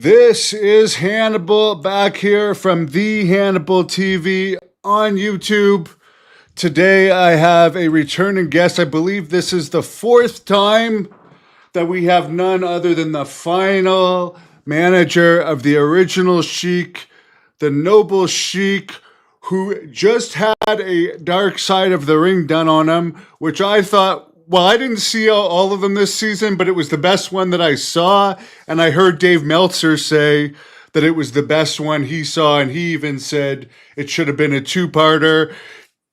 This is Hannibal back here from the Hannibal TV on YouTube. Today I have a returning guest. I believe this is the fourth time that we have none other than the final manager of the original Sheik, the noble Sheik, who just had a dark side of the ring done on him, which I thought, well, I didn't see all of them this season, but it was the best one that I saw. And I heard Dave Meltzer say that it was the best one he saw, and he even said it should have been a two-parter.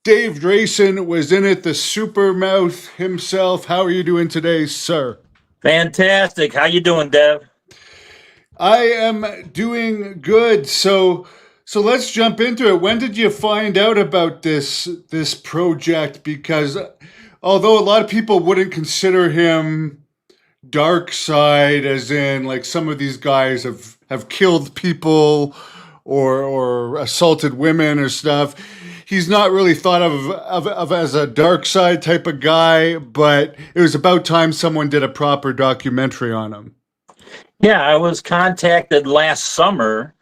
Dave Drason was in it, the super mouth himself. How are you doing today, sir? Fantastic. How you doing, Dev? I am doing good. So let's jump into it. When did you find out about this project? Because although a lot of people wouldn't consider him dark side, as in like some of these guys have killed people or assaulted women or stuff, he's not really thought of as a dark side type of guy, but it was about time someone did a proper documentary on him. Yeah, I was contacted last summer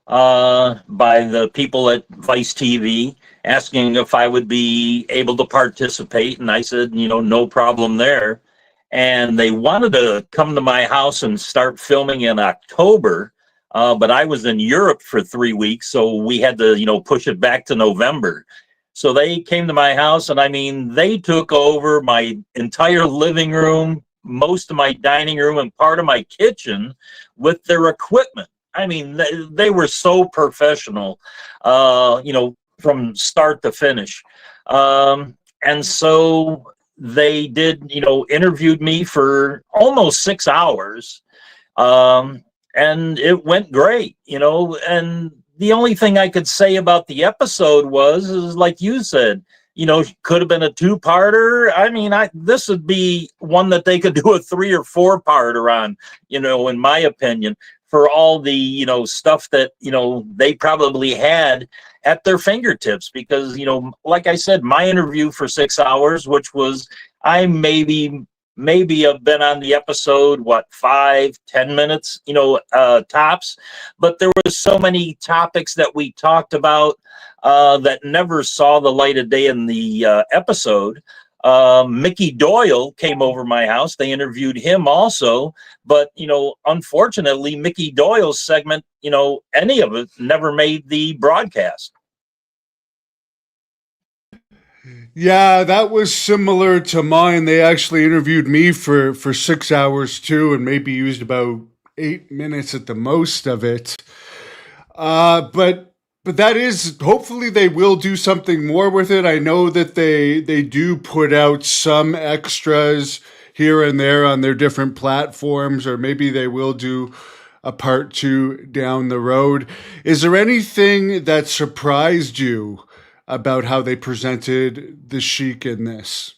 by the people at Vice TV asking if I would be able to participate, and I said, no problem there. And they wanted to come to my house and start filming in October, but I was in Europe for 3 weeks, so we had to, push it back to November. So they came to my house, and I mean, they took over my entire living room, most of my dining room, and part of my kitchen with their equipment. I mean, they were so professional, from start to finish. And so they did, interviewed me for almost 6 hours. And it went great, and the only thing I could say about the episode is like you said, could have been a two-parter. I mean, this would be one that they could do a 3 or 4-parter on, in my opinion, for all the, stuff that, they probably had at their fingertips. Because, like I said, my interview for 6 hours, which was, I maybe have been on the episode, 5-10 minutes, tops. But there were so many topics that we talked about that never saw the light of day in the episode. Mickey Doyle came over my house. They interviewed him also, but unfortunately, Mickey Doyle's segment, any of it never made the broadcast. Yeah, that was similar to mine. They actually interviewed me for 6 hours too, and maybe used about 8 minutes at the most of it. But that is, hopefully they will do something more with it. I know that they do put out some extras here and there on their different platforms, or maybe they will do a part 2 down the road. Is there anything that surprised you about how they presented the Sheik in this?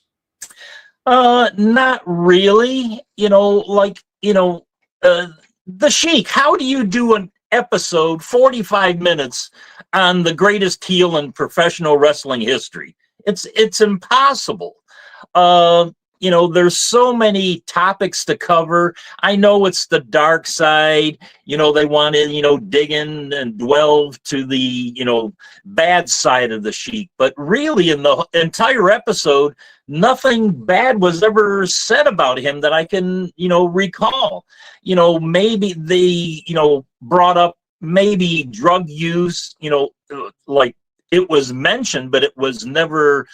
Not really. The Sheik, how do you do an episode 45 minutes on the greatest heel in professional wrestling history? It's impossible. There's so many topics to cover. I know it's the dark side. They want to, dig in and delve to the, bad side of the Sheik. But really, in the entire episode, nothing bad was ever said about him that I can, recall. Maybe they, brought up maybe drug use, like it was mentioned, but it was never,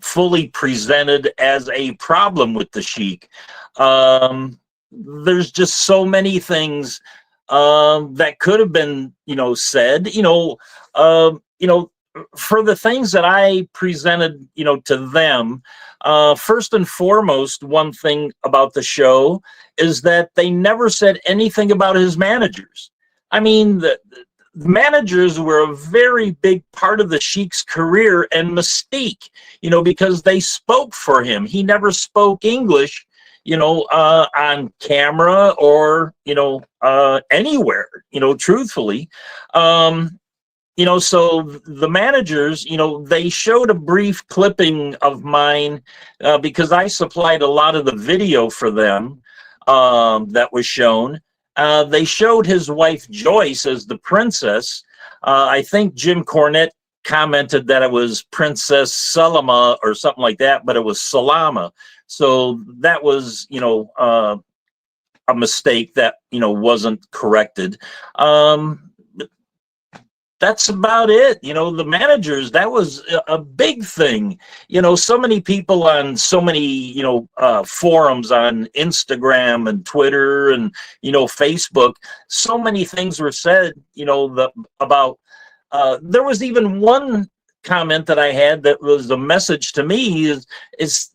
fully presented as a problem with the Sheik. There's just so many things that could have been, said. For the things that I presented, to them. First and foremost, one thing about the show is that they never said anything about his managers. I mean, the managers were a very big part of the Sheik's career and mystique, because they spoke for him. He never spoke English, on camera or, anywhere, truthfully. So the managers, they showed a brief clipping of mine because I supplied a lot of the video for them that was shown. They showed his wife Joyce as the princess. I think Jim Cornette commented that it was Princess Salama or something like that, but it was Salama. So that was, a mistake that, wasn't corrected. That's about it. The managers, that was a big thing. So many people on so many, forums on Instagram and Twitter and, Facebook, so many things were said, about, there was even one comment that I had that was a message to me is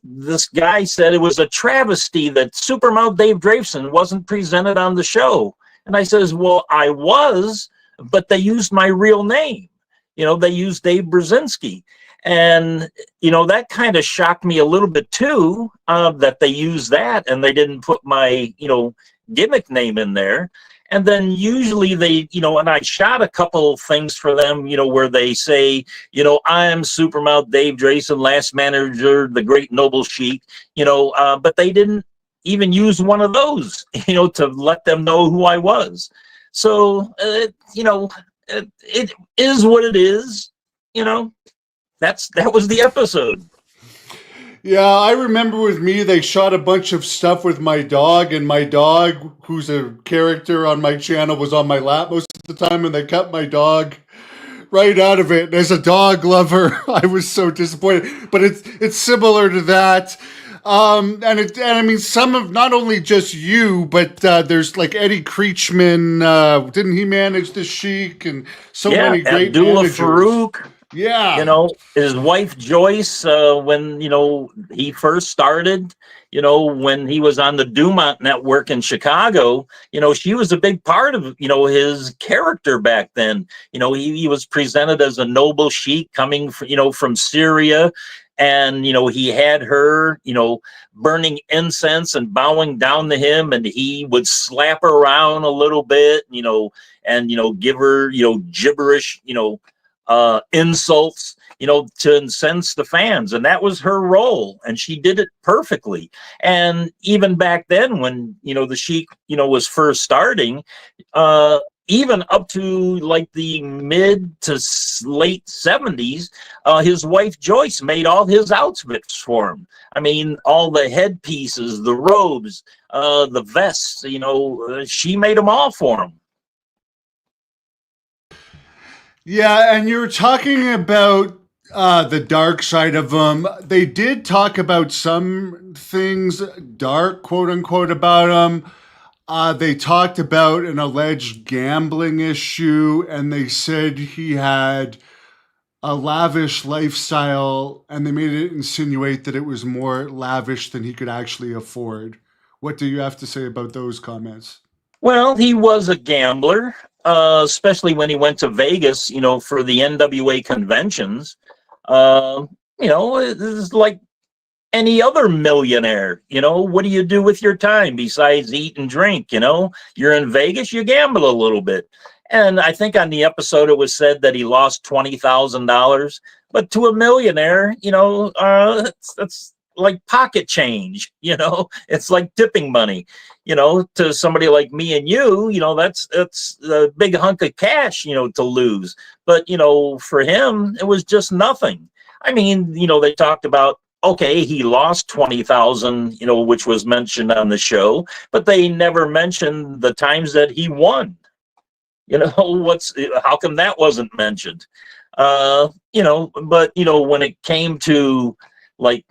this guy said it was a travesty that Supermount Dave Drason wasn't presented on the show. And I says, well, I was, but they used my real name. They used Dave Brzezinski. And, that kind of shocked me a little bit too, that they used that and they didn't put my, gimmick name in there. And then usually they, and I shot a couple things for them, where they say, I am Supermount Dave Drason, last manager, the great noble Sheik, but they didn't even use one of those, to let them know who I was. So, it is what it is, that was the episode. Yeah, I remember with me, they shot a bunch of stuff with my dog, and my dog, who's a character on my channel, was on my lap most of the time, and they cut my dog right out of it. And as a dog lover, I was so disappointed. But it's similar to that. And I mean, some of, not only just you, but there's like Eddie Creechman. Didn't he manage the Sheik? And so many great Abdullah managers. Farouk. Yeah. His wife Joyce, when, he first started, when he was on the Dumont Network in Chicago, she was a big part of, his character back then. He was presented as a noble sheik coming, from Syria. And, he had her, burning incense and bowing down to him. And he would slap her around a little bit, and, give her, gibberish, insults, to incense the fans. And that was her role. And she did it perfectly. And even back then when, the Sheik, was first starting, even up to like the mid to late 70s, his wife Joyce made all his outfits for him. I mean, all the headpieces, the robes, the vests, she made them all for him. Yeah, and you're talking about the dark side of them. They did talk about some things dark, quote unquote, about them. They talked about an alleged gambling issue, and they said he had a lavish lifestyle, and they made it insinuate that it was more lavish than he could actually afford. What do you have to say about those comments? Well, he was a gambler, especially when he went to Vegas, for the NWA conventions. It's like any other millionaire. What do you do with your time besides eat and drink? You're in Vegas, you gamble a little bit. And I think on the episode it was said that he lost $20,000. But to a millionaire, that's like pocket change. It's like tipping money. To somebody like me and you, that's a big hunk of cash, to lose. But for him, it was just nothing. I mean, they talked about, okay, he lost 20,000, which was mentioned on the show, but they never mentioned the times that he won. How come that wasn't mentioned? But when it came to like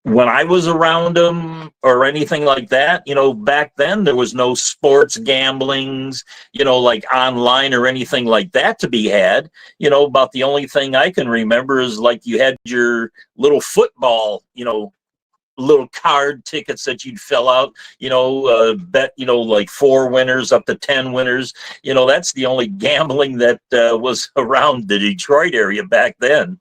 when I was around him or anything like that, back then there was no sports gamblings, like online or anything like that to be had. About the only thing I can remember is like you had your little football, little card tickets that you'd fill out, bet, like 4 winners up to 10 winners. That's the only gambling that was around the Detroit area back then.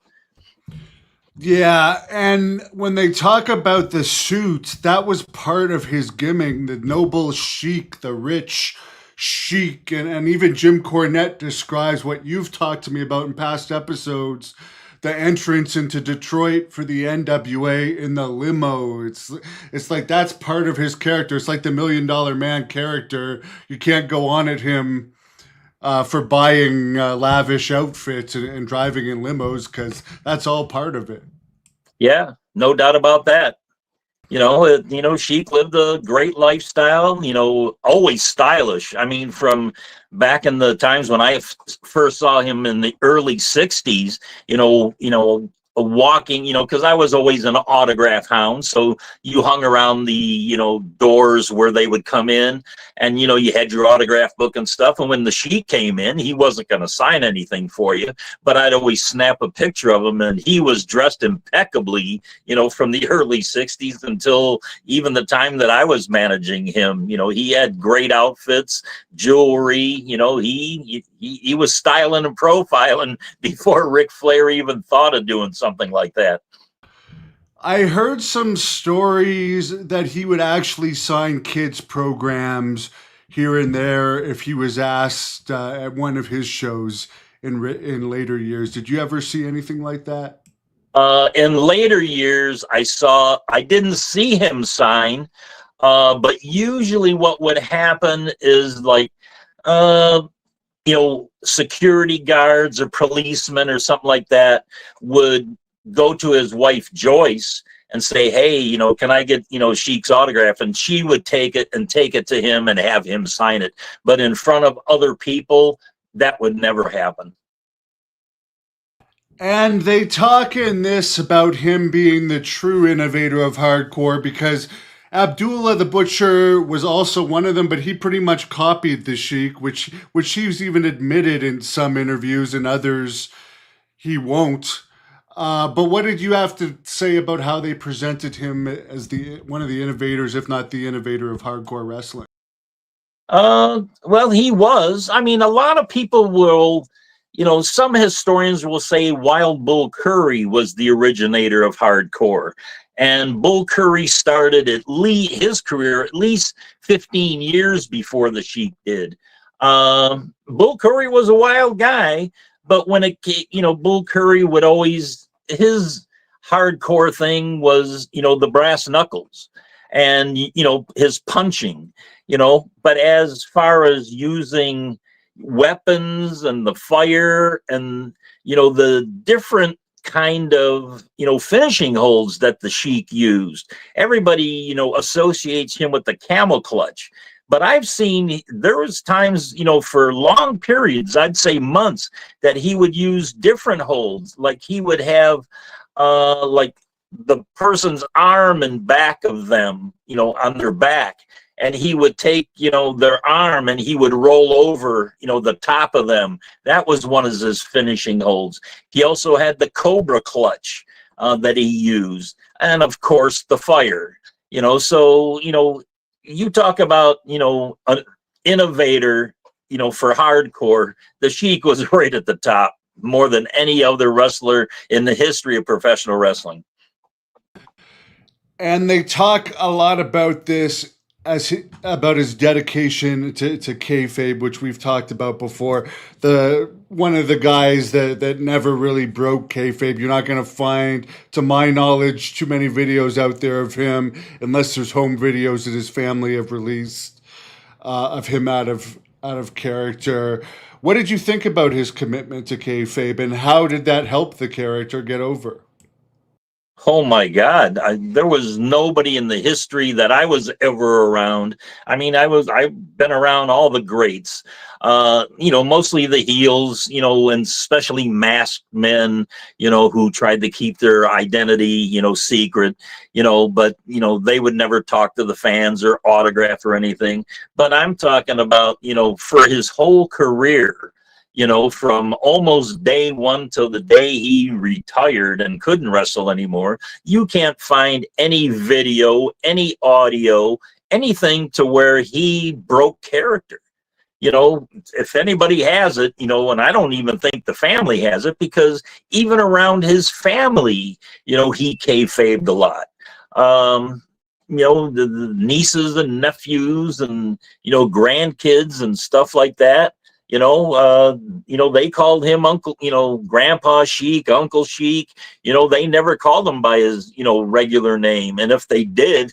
Yeah, and when they talk about the suits, that was part of his gimmick, the noble Sheik, the rich Sheik, and even Jim Cornette describes what you've talked to me about in past episodes, the entrance into Detroit for the NWA in the limo. It's like that's part of his character. It's like the $1 Million Man character. You can't go on at him for buying lavish outfits and driving in limos, because that's all part of it. Yeah, no doubt about that. Sheik lived a great lifestyle, always stylish. I mean, from back in the times when I first saw him in the early 60s, walking, because I was always an autograph hound. So you hung around the, doors where they would come in, and, you had your autograph book and stuff. And when the Sheik came in, he wasn't going to sign anything for you, but I'd always snap a picture of him, and he was dressed impeccably, from the early 60s until even the time that I was managing him. He had great outfits, jewelry, he was styling and profiling before Ric Flair even thought of doing something like that. I heard some stories that he would actually sign kids' programs here and there if he was asked at one of his shows in later years. Did you ever see anything like that? In later years, I didn't see him sign, but usually what would happen is like, security guards or policemen or something like that would go to his wife, Joyce, and say, hey, can I get, Sheik's autograph? And she would take it to him and have him sign it. But in front of other people, that would never happen. And they talk in this about him being the true innovator of hardcore, because Abdullah the Butcher was also one of them, but he pretty much copied the Sheik, which he's even admitted in some interviews, and others he won't. But what did you have to say about how they presented him as one of the innovators, if not the innovator of hardcore wrestling? Well, he was. I mean, a lot of people will, some historians will say Wild Bull Curry was the originator of hardcore. And Bull Curry started his career at least 15 years before the Sheik did. Bull Curry was a wild guy, but when Bull Curry would always, his hardcore thing was, the brass knuckles and, his punching, but as far as using weapons and the fire and, the different kind of finishing holds that the Sheik used, everybody associates him with the camel clutch, but I've seen there was times for long periods, I'd say months, that he would use different holds. Like he would have like the person's arm and back of them on their back, and he would take their arm and he would roll over the top of them. That was one of his finishing holds. He also had the cobra clutch that he used, and of course the fire. So you talk about an innovator for hardcore, the Sheik was right at the top more than any other wrestler in the history of professional wrestling. And they talk a lot about this about his dedication to kayfabe, which we've talked about before. One of the guys that never really broke kayfabe. You're not going to find, to my knowledge, too many videos out there of him, unless there's home videos that his family have released of him out of character. What did you think about his commitment to kayfabe, and how did that help the character get over? Oh my God. There was nobody in the history that I was ever around. I mean, I've been around all the greats, mostly the heels, and especially masked men, who tried to keep their identity, secret, but, they would never talk to the fans or autograph or anything. But I'm talking about, for his whole career, from almost day one till the day he retired and couldn't wrestle anymore, you can't find any video, any audio, anything to where he broke character. If anybody has it, and I don't even think the family has it, because even around his family, he kayfabed a lot. The nieces and nephews and, grandkids and stuff like that. They called him Uncle, Grandpa Sheik, Uncle Sheik. They never called him by his, regular name. And if they did,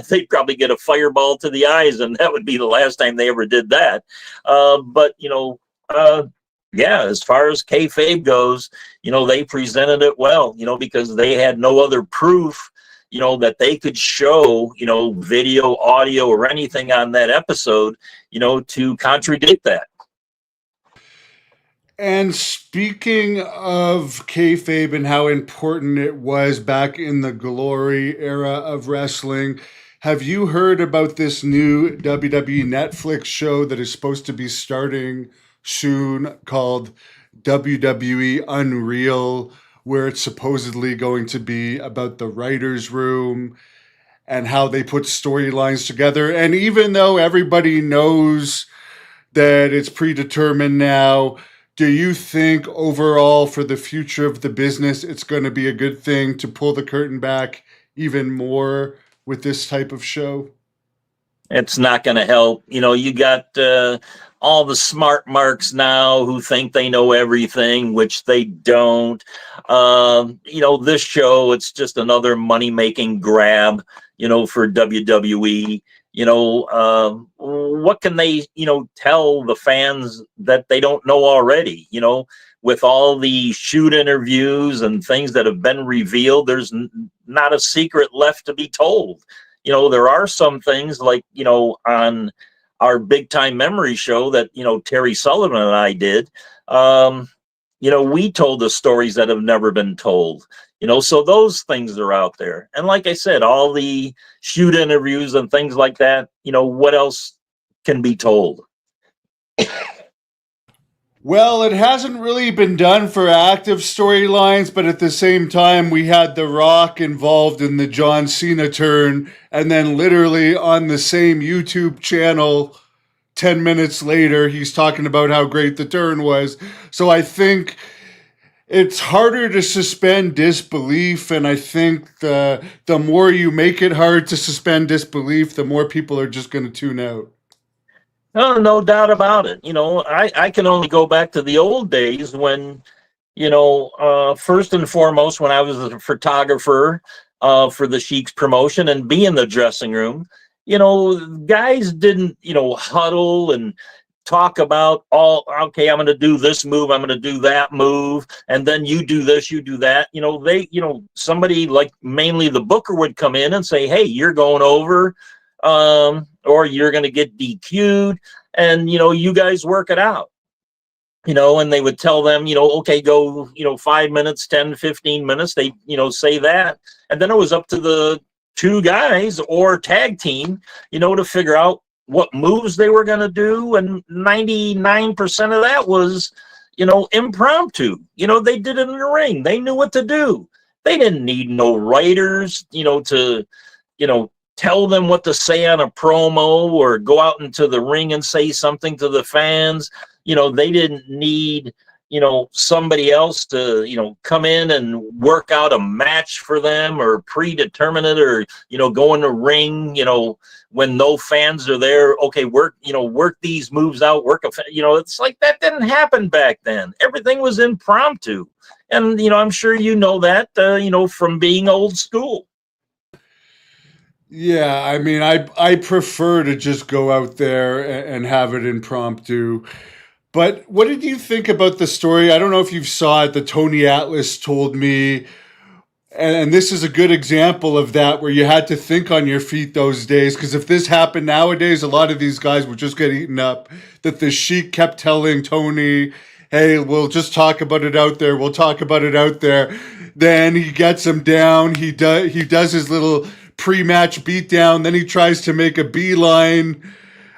they'd probably get a fireball to the eyes, and that would be the last time they ever did that. Yeah, as far as kayfabe goes, they presented it well, because they had no other proof, that they could show, video, audio, or anything on that episode, to contradict that. And speaking of kayfabe and how important it was back in the glory era of wrestling, have you heard about this new WWE Netflix show that is supposed to be starting soon called WWE Unreal, where it's supposedly going to be about the writer's room and how they put storylines together? And even though everybody knows that it's predetermined now, do you think overall for the future of the business, it's going to be a good thing to pull the curtain back even more with this type of show? It's not going to help. You got all the smart marks now who think they know everything, which they don't. This show, it's just another money-making grab, for WWE. What can they, tell the fans that they don't know already? With all the shoot interviews and things that have been revealed, there's not a secret left to be told. There are some things like, on our Big Time Memory show that, Terry Sullivan and I did, we told the stories that have never been told. So those things are out there. And like I said, all the shoot interviews and things like that, what else can be told? Well, it hasn't really been done for active storylines, but at the same time, we had The Rock involved in the John Cena turn, and then literally on the same YouTube channel, 10 minutes later, he's talking about how great the turn was. So I think it's harder to suspend disbelief, and I think the more you make it hard to suspend disbelief, the more people are just going to tune out. Oh, no doubt about it. I can only go back to the old days when, first and foremost, when I was a photographer for the Sheiks promotion and be in the dressing room, guys didn't, huddle and talk about okay, I'm going to do this move, I'm going to do that move, and then you do this, you do that. Somebody like mainly the booker would come in and say, hey, you're going over, or you're going to get DQ'd, and, you guys work it out, and they would tell them, okay, go, 5 minutes, 10, 15 minutes. They, say that. And then it was up to the two guys or tag team, to figure out what moves they were going to do. And 99% of that was, impromptu. They did it in the ring. They knew what to do. They didn't need no writers, to, tell them what to say on a promo or go out into the ring and say something to the fans. They didn't need, somebody else to, come in and work out a match for them or predetermine it, or, go in the ring, when no fans are there. Okay, work these moves out, it's like that didn't happen back then. Everything was impromptu. And, I'm sure that, from being old school. Yeah, I mean, I prefer to just go out there and have it impromptu. But what did you think about the story? I don't know if you saw it, that Tony Atlas told me, and this is a good example of that, where you had to think on your feet those days, because if this happened nowadays, a lot of these guys would just get eaten up. That the Sheik kept telling Tony, hey, we'll just talk about it out there. We'll talk about it out there. Then he gets him down. He does his little pre-match beatdown. Then he tries to make a beeline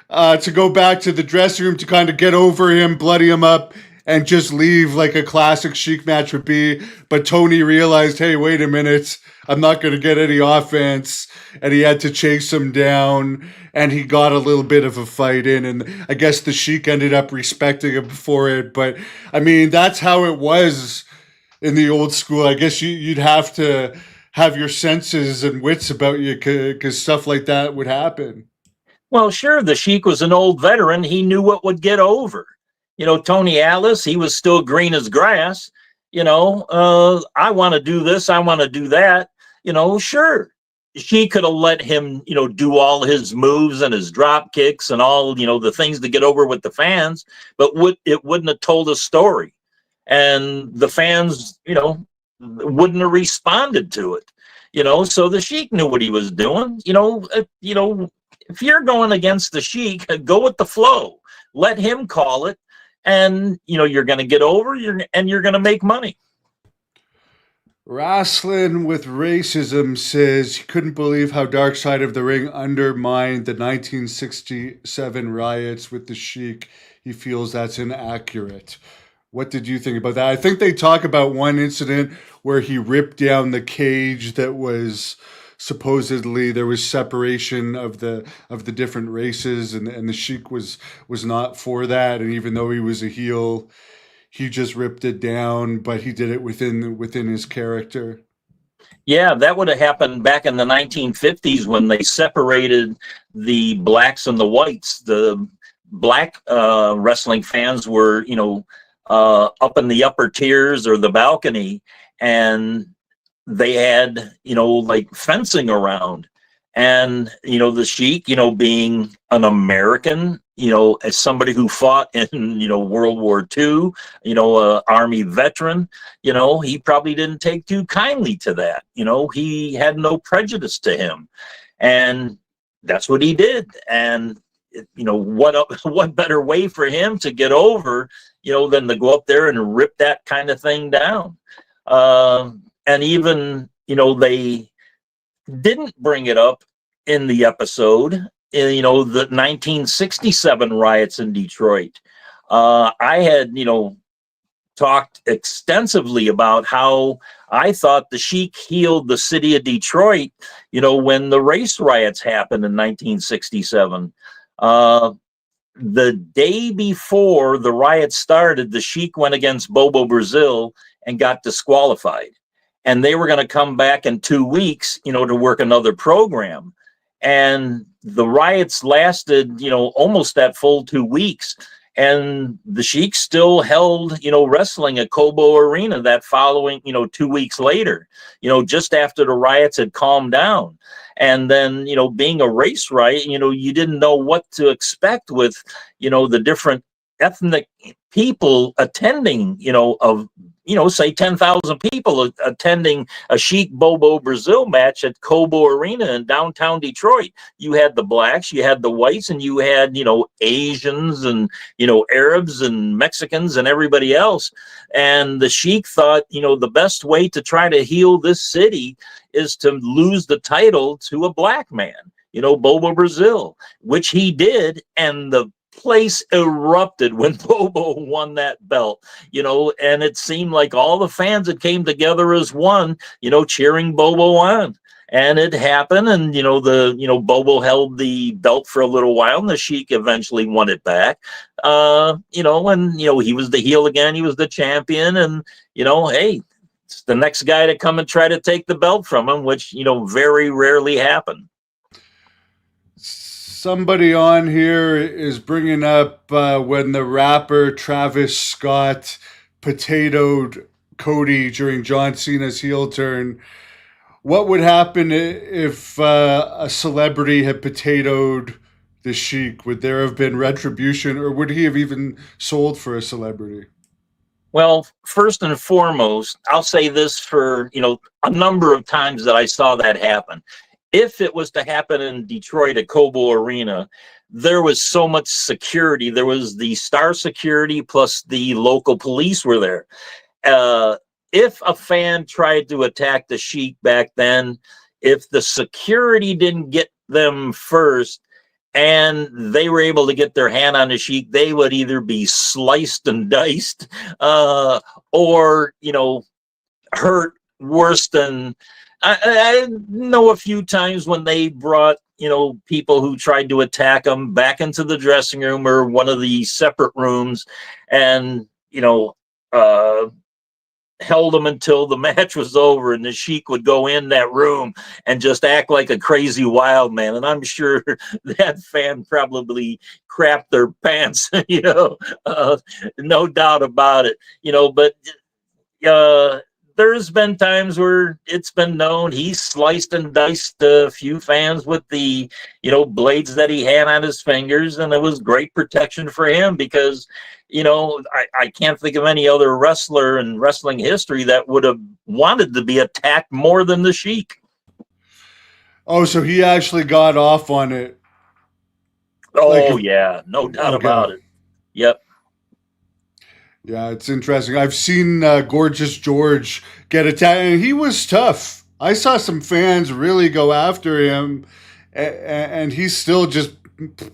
to go back to the dressing room to kind of get over him, bloody him up, and just leave like a classic Sheik match would be. But Tony realized, hey, wait a minute, I'm not going to get any offense. And he had to chase him down, and he got a little bit of a fight in. And I guess the Sheik ended up respecting him for it. But I mean, that's how it was in the old school. I guess you'd have to have your senses and wits about you, because stuff like that would happen. Well, sure, the Sheik was an old veteran. He knew what would get over. Tony Atlas, he was still green as grass. I want to do this, I want to do that. Sure, she could have let him, do all his moves and his drop kicks and all, the things to get over with the fans, but it wouldn't have told a story, and the fans, wouldn't have responded to it. So the Sheik knew what he was doing. If you're going against the Sheik, go with the flow. Let him call it, and you're going to get over. You're going to make money. Wrestling with Racism says he couldn't believe how Dark Side of the Ring undermined the 1967 riots with the Sheik. He feels that's inaccurate. What did you think about that? I think they talk about one incident where he ripped down the cage that was supposedly there was separation of the different races, and the Sheik was not for that, and even though he was a heel, he just ripped it down, but he did it within his character. Yeah, that would have happened back in the 1950s when they separated the blacks and the whites. The black wrestling fans were, up in the upper tiers or the balcony, and they had, like fencing around. And, the Sheik, being an American, as somebody who fought in, World War II, Army veteran, he probably didn't take too kindly to that. He had no prejudice to him. And that's what he did. And, what better way for him to get over, than to go up there and rip that kind of thing down. And even, they didn't bring it up in the episode, the 1967 riots in Detroit. I had, talked extensively about how I thought the Sheik healed the city of Detroit, when the race riots happened in 1967. The day before the riots started, the Sheik went against Bobo Brazil and got disqualified. And they were going to come back in 2 weeks, to work another program. And the riots lasted, almost that full 2 weeks. And the Sheik still held, wrestling at Cobo Arena that following, 2 weeks later, just after the riots had calmed down. And then, being a race riot, you didn't know what to expect with, the different ethnic people attending, of, say 10,000 people attending a Sheik Bobo Brazil match at Cobo Arena in downtown Detroit. You had the blacks, you had the whites, and you had, Asians and, Arabs and Mexicans and everybody else. And the Sheik thought, the best way to try to heal this city is to lose the title to a black man, Bobo Brazil, which he did. And the place erupted when Bobo won that belt, and it seemed like all the fans that came together as one, cheering Bobo on. And it happened, and Bobo held the belt for a little while, and the Sheik eventually won it back. And he was the heel again, he was the champion, and hey, it's the next guy to come and try to take the belt from him, which very rarely happened. Somebody on here is bringing up when the rapper Travis Scott potatoed Cody during John Cena's heel turn. What would happen if a celebrity had potatoed the Sheik? Would there have been retribution, or would he have even sold for a celebrity? Well, first and foremost, I'll say this for, a number of times that I saw that happen. If it was to happen in Detroit at Cobo Arena, there was so much security. There was the star security plus the local police were there. If a fan tried to attack the Sheik back then, if the security didn't get them first and they were able to get their hand on the Sheik, they would either be sliced and diced or, hurt worse than... I know a few times when they brought, people who tried to attack them back into the dressing room or one of the separate rooms, and, held him until the match was over, and the Sheik would go in that room and just act like a crazy wild man. And I'm sure that fan probably crapped their pants, no doubt about it, but there's been times where it's been known he sliced and diced a few fans with the, blades that he had on his fingers, and it was great protection for him because, I can't think of any other wrestler in wrestling history that would have wanted to be attacked more than the Sheik. Oh, so he actually got off on it. Oh, yeah, no doubt about it. Yep. Yeah, it's interesting. I've seen Gorgeous George get attacked, and he was tough. I saw some fans really go after him, and he still just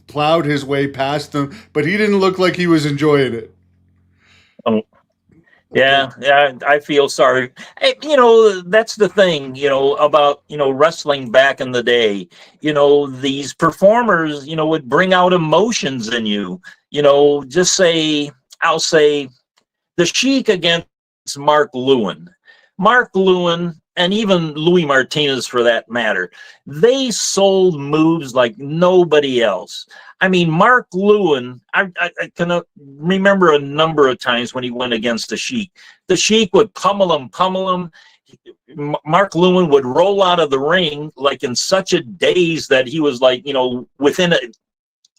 plowed his way past them, but he didn't look like he was enjoying it. Oh, yeah, I feel sorry. Hey, that's the thing, about, wrestling back in the day. These performers, would bring out emotions in you. I'll say the Sheik against Mark Lewin. Mark Lewin, and even Louis Martinez for that matter, they sold moves like nobody else. I mean, Mark Lewin, I can remember a number of times when he went against the Sheik. The Sheik would pummel him. Mark Lewin would roll out of the ring like in such a daze that he was like, within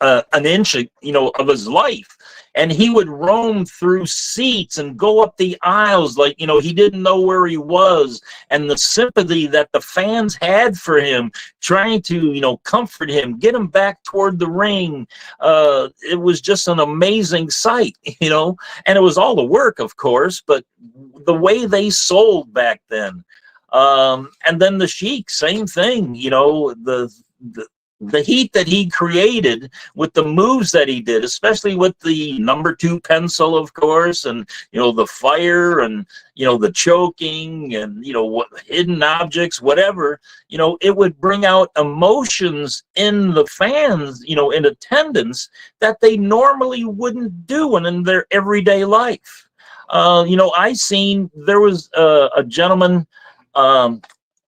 an inch, of his life. And he would roam through seats and go up the aisles like, he didn't know where he was. And the sympathy that the fans had for him, trying to, comfort him, get him back toward the ring. It was just an amazing sight, and it was all the work, of course, but the way they sold back then. And then the Sheik, same thing, the heat that he created with the moves that he did, especially with the number 2 pencil, of course, and, the fire and, the choking and, what hidden objects, whatever, it would bring out emotions in the fans, in attendance that they normally wouldn't do in their everyday life. There was a gentleman,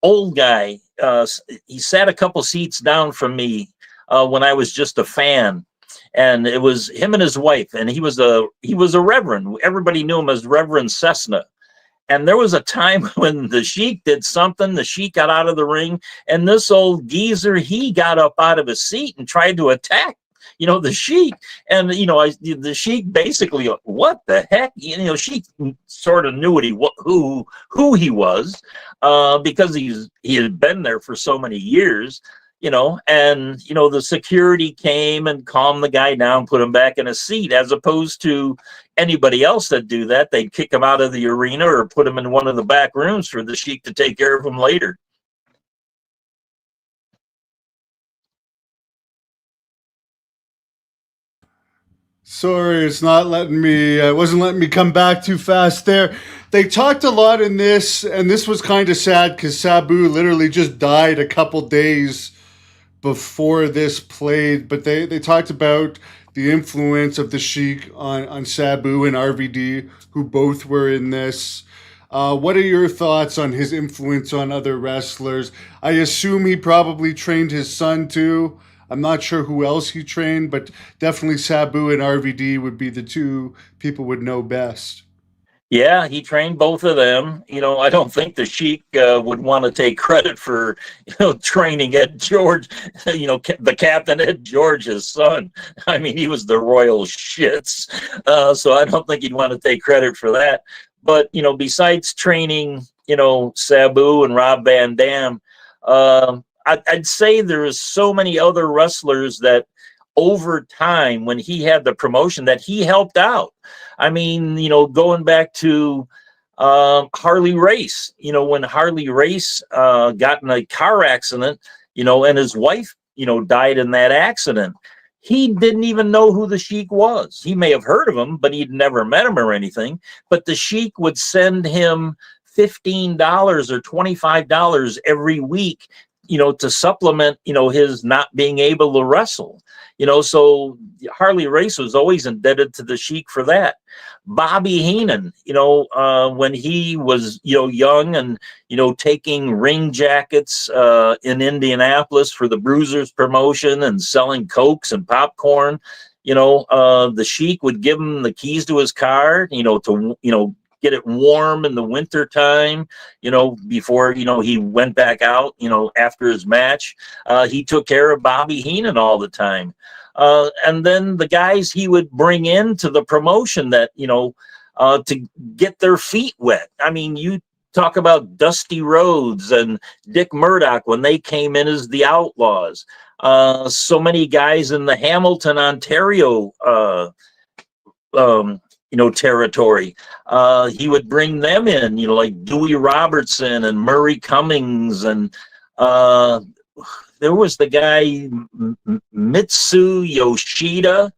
old guy, he sat a couple seats down from me when I was just a fan, and it was him and his wife, and he was a reverend. Everybody knew him as Reverend Cessna. And there was a time when the Sheik did something, the Sheik got out of the ring, and this old geezer, he got up out of his seat and tried to attack the Sheik. And the Sheik basically, what the heck, Sheik sort of knew who he was, because he had been there for so many years, and the security came and calmed the guy down, put him back in his seat, as opposed to anybody else that do that. They'd kick him out of the arena or put him in one of the back rooms for the Sheik to take care of him later. Sorry, it's not letting me, wasn't letting me come back too fast there. They talked a lot in this, and this was kind of sad because Sabu literally just died a couple days before this played, but they talked about the influence of the Sheik on Sabu and RVD, who both were in this. What are your thoughts on his influence on other wrestlers? I assume he probably trained his son too. I'm not sure who else he trained, but definitely Sabu and RVD would be the two people would know best. Yeah, he trained both of them. I don't think the Sheik would want to take credit for, training Ed George, the captain Ed George's son. I mean, he was the royal shits. So I don't think he'd want to take credit for that. But, besides training, Sabu and Rob Van Dam, I'd say there is so many other wrestlers that over time, when he had the promotion, that he helped out. I mean, going back to Harley Race, when Harley Race got in a car accident, and his wife, died in that accident, he didn't even know who the Sheik was. He may have heard of him, but he'd never met him or anything. But the Sheik would send him $15 or $25 every week to supplement, his not being able to wrestle. So Harley Race was always indebted to the Sheik for that. Bobby Heenan, when he was, young and, taking ring jackets in Indianapolis for the Bruisers promotion and selling Cokes and popcorn, the Sheik would give him the keys to his car, to, get it warm in the winter time, before, he went back out, after his match. He took care of Bobby Heenan all the time. And then the guys he would bring into the promotion that, to get their feet wet. I mean, you talk about Dusty Rhodes and Dick Murdoch when they came in as the Outlaws. So many guys in the Hamilton, Ontario, territory. He would bring them in, like Dewey Robertson and Murray Cummings, and there was the guy Mitsu Yoshida.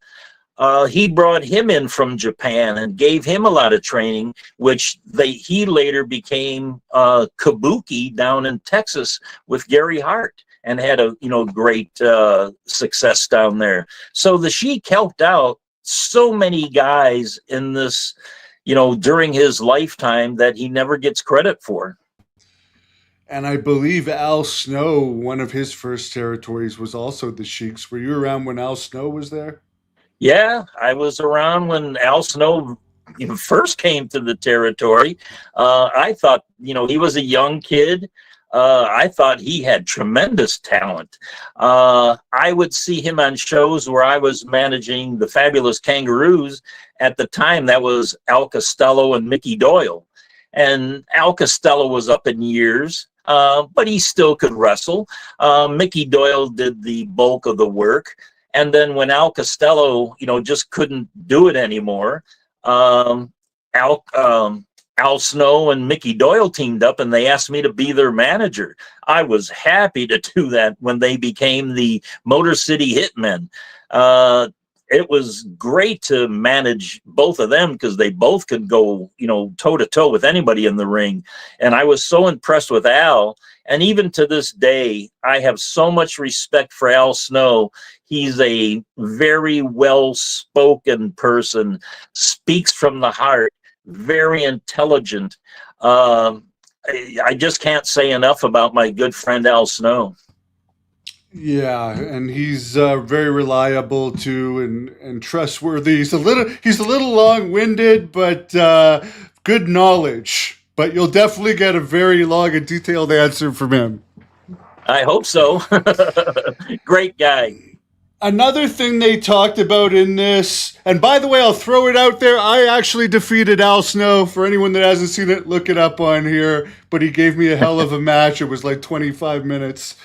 He brought him in from Japan and gave him a lot of training, which he later became Kabuki down in Texas with Gary Hart, and had a great success down there. So the Sheik helped out so many guys in this, during his lifetime, that he never gets credit for. And I believe Al Snow, one of his first territories was also the Sheiks. Were you around when Al Snow was there? Yeah, I was around when Al Snow first came to the territory. I thought, he was a young kid. I thought he had tremendous talent. I would see him on shows where I was managing the Fabulous Kangaroos. At the time, that was Al Costello and Mickey Doyle. And Al Costello was up in years, but he still could wrestle. Mickey Doyle did the bulk of the work. And then when Al Costello, just couldn't do it anymore, Al Snow and Mickey Doyle teamed up, and they asked me to be their manager. I was happy to do that when they became the Motor City Hitmen. It was great to manage both of them because they both could go, toe to toe with anybody in the ring. And I was so impressed with Al. And even to this day, I have so much respect for Al Snow. He's a very well-spoken person, speaks from the heart, very intelligent. I just can't say enough about my good friend Al Snow. Yeah, and he's very reliable too, and trustworthy. He's a little long-winded, but good knowledge. But you'll definitely get a very long and detailed answer from him. I hope so. Great guy. Another thing they talked about in this, and by the way, I'll throw it out there. I actually defeated Al Snow. For anyone that hasn't seen it, look it up on here. But he gave me a hell of a match. It was like 25 minutes.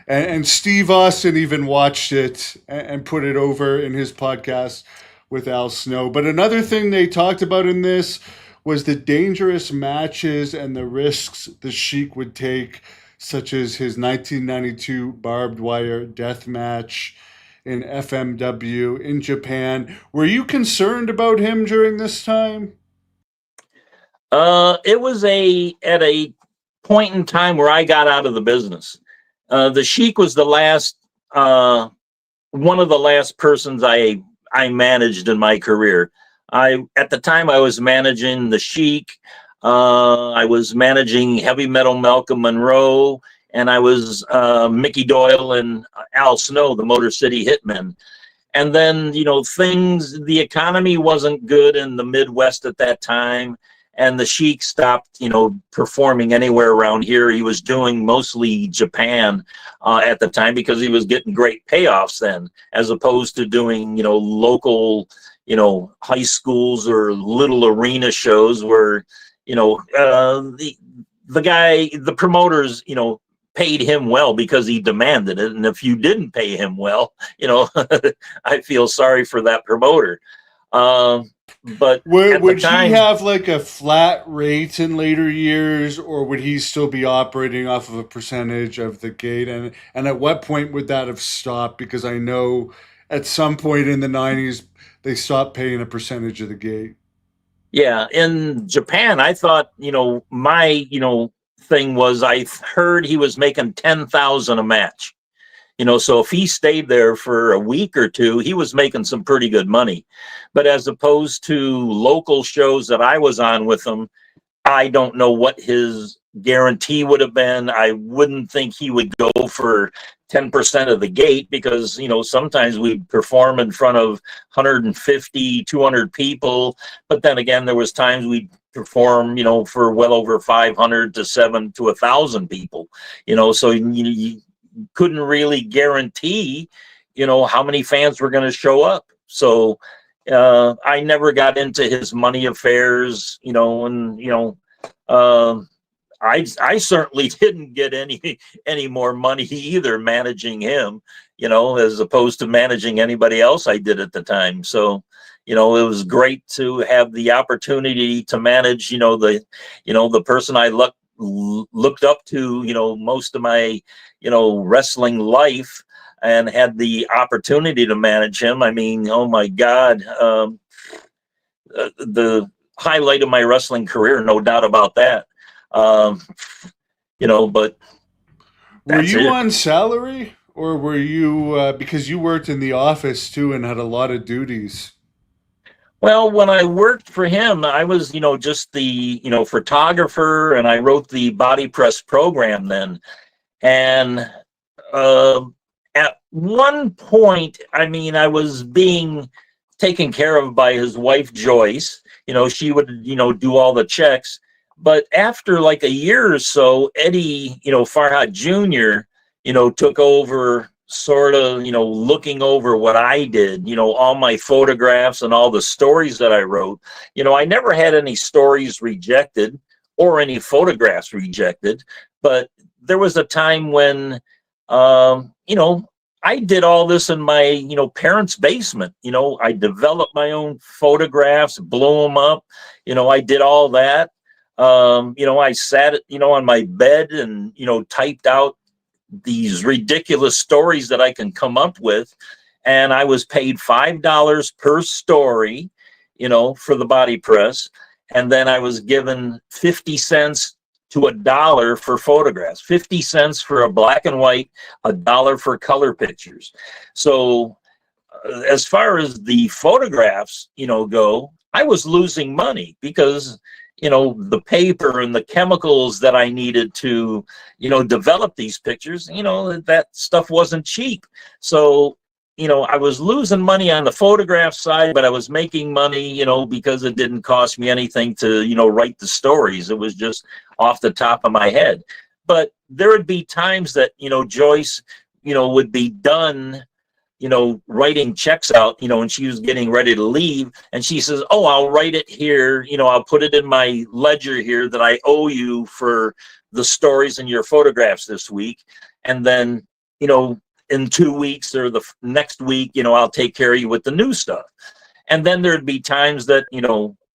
And Steve Austin even watched it and put it over in his podcast with Al Snow. But another thing they talked about in this was the dangerous matches and the risks the Sheik would take, such as his 1992 barbed wire death match in FMW in Japan. Were you concerned about him during this time? It was at a point in time where I got out of the business. The Sheik was the last, one of the last persons I managed in my career. At the time I was managing the Sheik. I was managing Heavy Metal Malcolm Monroe, and I was Mickey Doyle and Al Snow, the Motor City Hitmen. And then, the economy wasn't good in the Midwest at that time. And the Sheik stopped, performing anywhere around here. He was doing mostly Japan at the time because he was getting great payoffs then, as opposed to doing, local, high schools or little arena shows where, the promoters, paid him well because he demanded it. And if you didn't pay him well, I feel sorry for that promoter. But would he have like a flat rate in later years, or would he still be operating off of a percentage of the gate? And at what point would that have stopped? Because I know at some point in the 90s, they stopped paying a percentage of the gate. Yeah, in Japan, I thought, my, thing was I heard he was making 10,000 a match. So if he stayed there for a week or two, he was making some pretty good money. But as opposed to local shows that I was on with him, I don't know what his guarantee would have been. I wouldn't think he would go for 10% of the gate because, sometimes we perform in front of 150, 200 people. But then again, there was times we perform, for well over 500 to 1,000 people, so you couldn't really guarantee, how many fans were going to show up. So I never got into his money affairs, and uh, I certainly didn't get any more money either managing him, as opposed to managing anybody else I did at the time. So it was great to have the opportunity to manage, the person I looked up to, most of my, wrestling life, and had the opportunity to manage him. I mean, oh my God, the highlight of my wrestling career, no doubt about that. Um, but Were that's you it. on salary, or were you because you worked in the office too and had a lot of duties? Well, when I worked for him, I was, just the, photographer, and I wrote the body press program then. And uh, at one point, I mean, I was being taken care of by his wife, Joyce. She would, do all the checks. But after like a year or so, Eddie, Farhat Jr., took over, sort of, looking over what I did, all my photographs and all the stories that I wrote. I never had any stories rejected or any photographs rejected, but there was a time when, I did all this in my, parents' basement. I developed my own photographs, blew them up. I did all that. I sat, on my bed and, typed out these ridiculous stories that I can come up with. And I was paid $5 per story, for the body press. And then I was given 50 cents to $1 for photographs, 50 cents for a black and white, $1 for color pictures. So as far as the photographs, go, I was losing money because, the paper and the chemicals that I needed to, develop these pictures, that stuff wasn't cheap. So, I was losing money on the photograph side, but I was making money, because it didn't cost me anything to, write the stories. It was just off the top of my head. But there would be times that, Joyce, would be done, writing checks out, and she was getting ready to leave. And she says, "Oh, I'll write it here. I'll put it in my ledger here that I owe you for the stories and your photographs this week. And then, in 2 weeks or the next week, I'll take care of you with the new stuff." And then there'd be times that,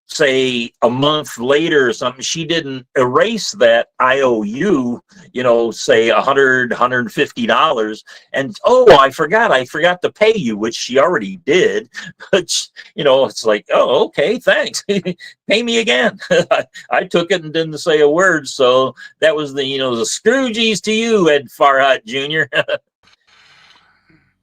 say a month later or something, she didn't erase that IOU, say $150. And, oh, I forgot to pay you, which she already did. But, it's like, oh, okay, thanks. Pay me again. I took it and didn't say a word. So that was the, the Scrooges to you, Ed Farhat Jr.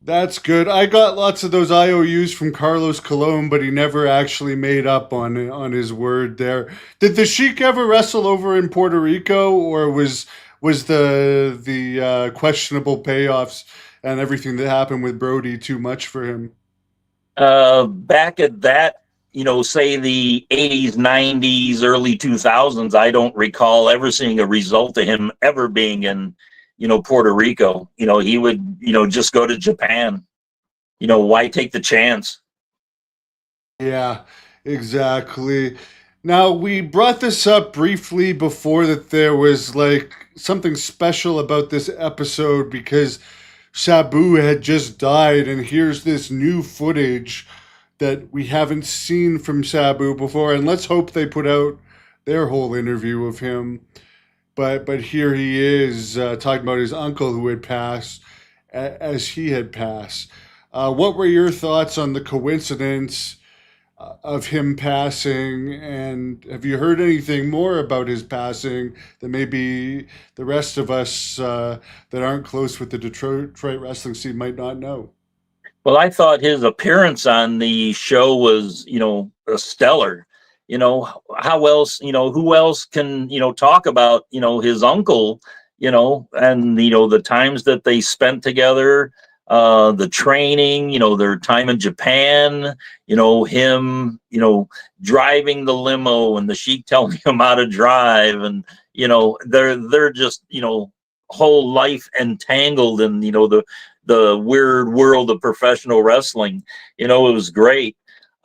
That's good. I got lots of those IOUs from Carlos Colon, but he never actually made up on his word there. Did the Sheik ever wrestle over in Puerto Rico, or was the questionable payoffs and everything that happened with Brody too much for him? Back at that, say the 80s, 90s, early 2000s, I don't recall ever seeing a result of him ever being in, Puerto Rico. He would, just go to Japan. Why take the chance? Yeah, exactly. Now, we brought this up briefly before that there was like something special about this episode because Sabu had just died, and here's this new footage that we haven't seen from Sabu before. And let's hope they put out their whole interview of him. But here he is talking about his uncle who had passed as he had passed. What were your thoughts on the coincidence of him passing? And have you heard anything more about his passing that maybe the rest of us that aren't close with the Detroit wrestling scene might not know? Well, I thought his appearance on the show was, a stellar. How else, who else can, talk about, his uncle, and, the times that they spent together, the training, their time in Japan, him, driving the limo and the Sheik telling him how to drive. And, they're just, whole life entangled in, the weird world of professional wrestling. It was great.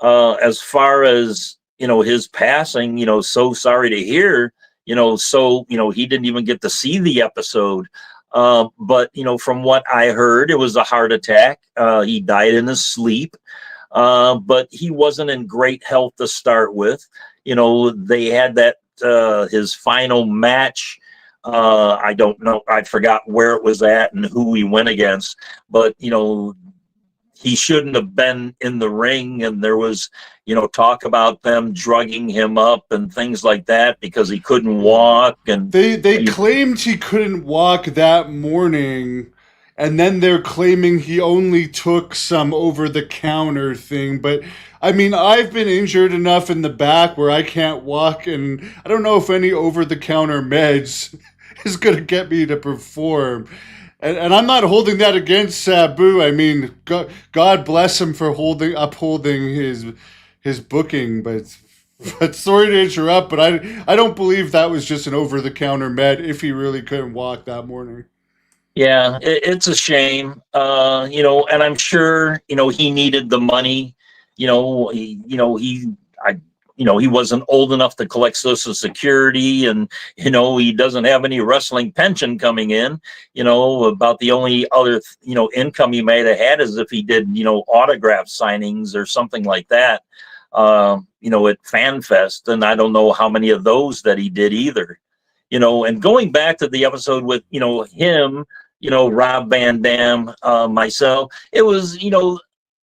As far as, his passing, so sorry to hear, he didn't even get to see the episode. But, from what I heard, it was a heart attack. He died in his sleep. But he wasn't in great health to start with. They had that, his final match. I don't know. I forgot where it was at and who he went against, but he shouldn't have been in the ring. And there was, talk about them drugging him up and things like that because he couldn't walk. And they claimed he couldn't walk that morning, and then they're claiming he only took some over the counter thing. But I mean, I've been injured enough in the back where I can't walk, and I don't know if any over the counter meds is going to get me to perform. And I'm not holding that against Sabu. I mean, God bless him for upholding his booking, but sorry to interrupt, but I don't believe that was just an over the counter med if he really couldn't walk that morning. yeah, it's a shame. And I'm sure, he needed the money. I, he wasn't old enough to collect Social Security, and he doesn't have any wrestling pension coming in. About the only other income he might have had is if he did autograph signings or something like that. At FanFest, and I don't know how many of those that he did either. And going back to the episode with him, Rob Van Dam, myself, it was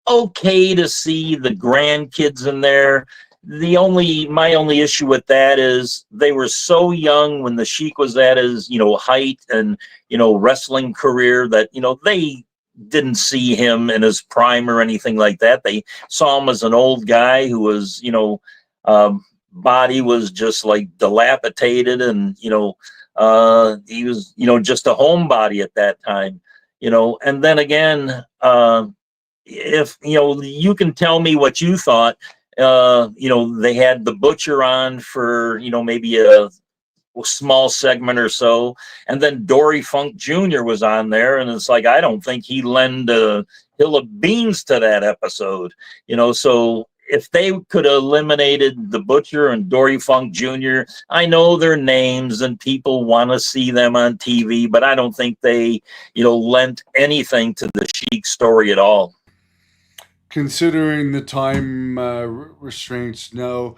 okay to see the grandkids in there. My only issue with that is they were so young when the Sheik was at his height and wrestling career that they didn't see him in his prime or anything like that. They saw him as an old guy who was body was just like dilapidated, and he was just a homebody at that time. And then again, if you can tell me what you thought. They had the Butcher on for maybe a small segment or so, and then Dory Funk Jr. was on there, and it's like I don't think he lent a hill of beans to that episode. So if they could have eliminated the Butcher and Dory Funk Jr., I know their names and people want to see them on TV, but I don't think they lent anything to the Sheik story at all. Considering the time restraints, no.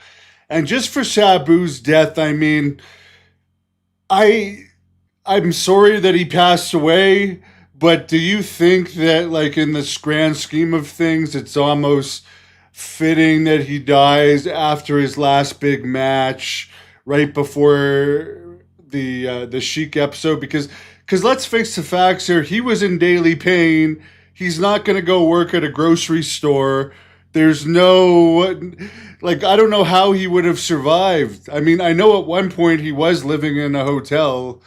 And just for Sabu's death, I mean, I I'm sorry that he passed away, but do you think that, like, in the grand scheme of things, it's almost fitting that he dies after his last big match, right before the Sheik episode? Because let's face the facts here, he was in daily pain. He's not going to go work at a grocery store. There's no, like, I don't know how he would have survived. I mean, I know at one point he was living in a hotel.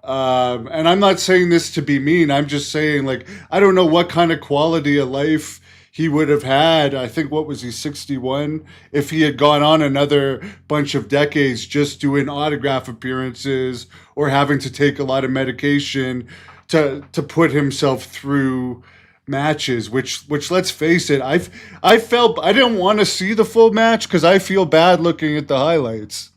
And I'm not saying this to be mean. I'm just saying, like, I don't know what kind of quality of life he would have had. I think, what was he, 61? If he had gone on another bunch of decades just doing autograph appearances or having to take a lot of medication to put himself through matches, which let's face it, I felt I didn't want to see the full match because I feel bad looking at the highlights.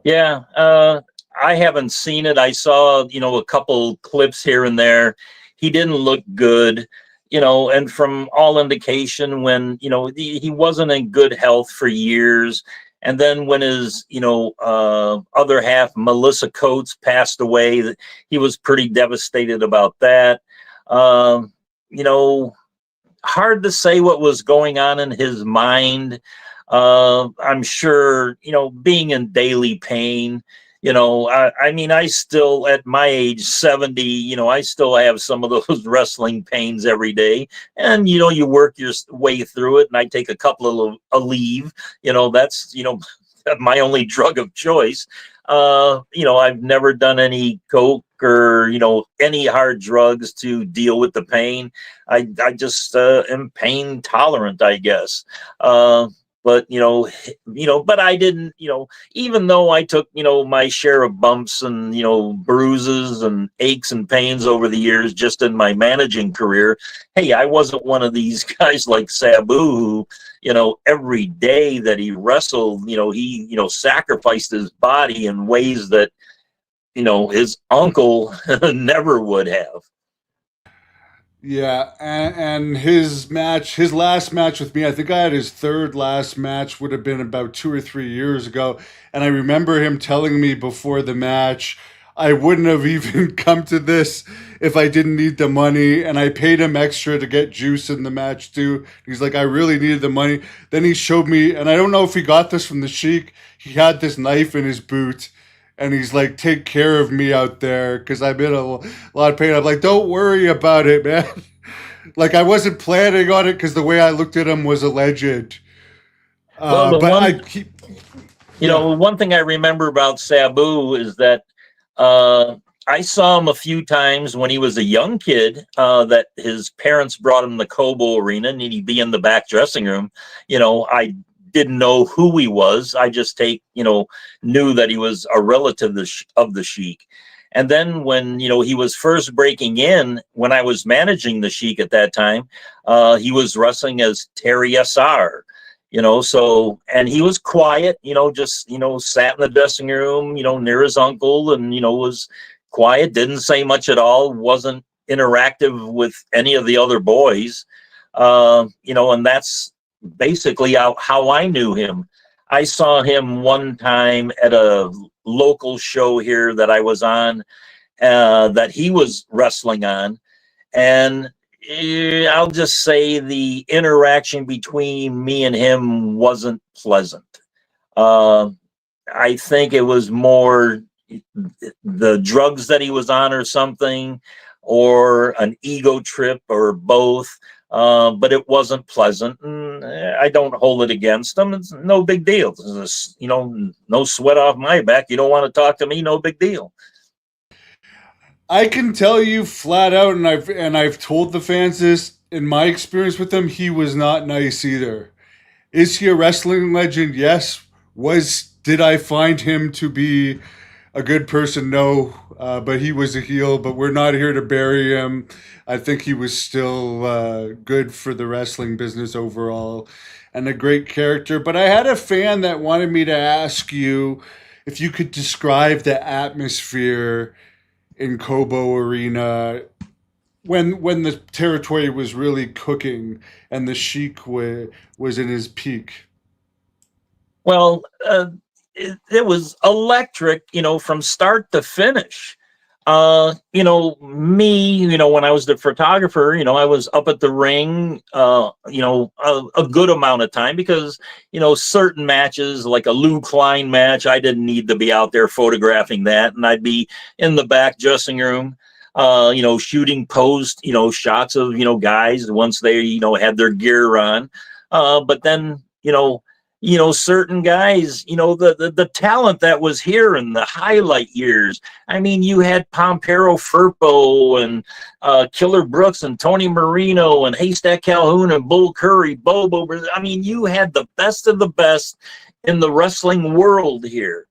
Yeah, I haven't seen it. I saw, a couple clips here and there. He didn't look good, and from all indication, when, he wasn't in good health for years. And then when his, other half, Melissa Coates, passed away, he was pretty devastated about that. You know, hard to say what was going on in his mind. I'm sure, being in daily pain, I mean, I still, at my age, 70, I still have some of those wrestling pains every day. And, you work your way through it. And I take a couple of Aleve, that's, my only drug of choice. I've never done any coke or, any hard drugs to deal with the pain. I just am pain tolerant, I guess. But but I didn't, even though I took, my share of bumps and, bruises and aches and pains over the years just in my managing career, hey, I wasn't one of these guys like Sabu who, every day that he wrestled, he, sacrificed his body in ways that, his uncle never would have. Yeah, and his last match with me, I think I had his third last match, would have been about 2 or 3 years ago. And I remember him telling me before the match, I wouldn't have even come to this if I didn't need the money. And I paid him extra to get juice in the match too. He's like, I really needed the money. Then he showed me, and I don't know if he got this from the Sheik, he had this knife in his boot. And he's like, take care of me out there because I'm in a lot of pain. I'm like, don't worry about it, man. Like, I wasn't planning on it because the way I looked at him was a legend. Well, the But I one, keep, yeah. one thing I remember about Sabu is that I saw him a few times when he was a young kid, that his parents brought him to Cobo Arena and he'd be in the back dressing room. I didn't know who he was. I just knew that he was a relative of the Sheik. And then when, he was first breaking in, when I was managing the Sheik at that time, he was wrestling as Terry SR, so, and he was quiet, just, sat in the dressing room, near his uncle and, was quiet, didn't say much at all, wasn't interactive with any of the other boys, and that's basically how I knew him. I saw him one time at a local show here that I was on, that he was wrestling on. And I'll just say the interaction between me and him wasn't pleasant. I think it was more the drugs that he was on or something, or an ego trip or both. But it wasn't pleasant, and I don't hold it against them. It's no big deal. It's, no sweat off my back. You don't want to talk to me, no big deal. I can tell you flat out, and I've told the fans this, in my experience with him, he was not nice either. Is he a wrestling legend? Yes. Did I find him to be a good person? No. But he was a heel, but we're not here to bury him. I think he was still good for the wrestling business overall and a great character. But I had a fan that wanted me to ask you if you could describe the atmosphere in Cobo Arena when the territory was really cooking and the Sheik was in his peak. Well, it was electric, from start to finish. Me, when I was the photographer, I was up at the ring, a good amount of time because, certain matches like a Lou Klein match, I didn't need to be out there photographing that. And I'd be in the back dressing room, shooting posed, shots of, guys once they, had their gear on. But then, certain guys, the talent that was here in the highlight years. I mean, you had Pompero Firpo and Killer Brooks and Tony Marino and Haystack Calhoun and Bull Curry, Bobo. I mean, you had the best of the best in the wrestling world here.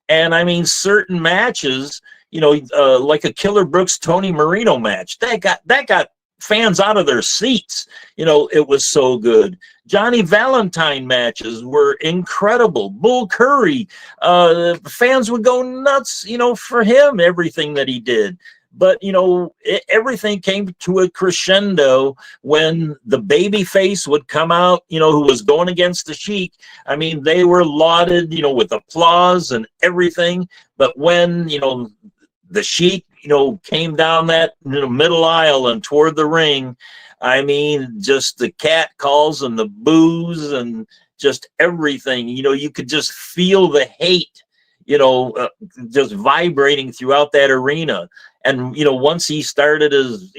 And I mean, certain matches, like a Killer Brooks Tony Marino match, that got fans out of their seats. It was so good. Johnny Valentine matches were incredible. Bull Curry, fans would go nuts, for him, everything that he did. But, everything came to a crescendo when the baby face would come out, who was going against the Sheik. I mean, they were lauded, with applause and everything. But when, the Sheik, came down that middle aisle and toward the ring, I mean, just the cat calls and the boos and just everything. You could just feel the hate, just vibrating throughout that arena. And once he started his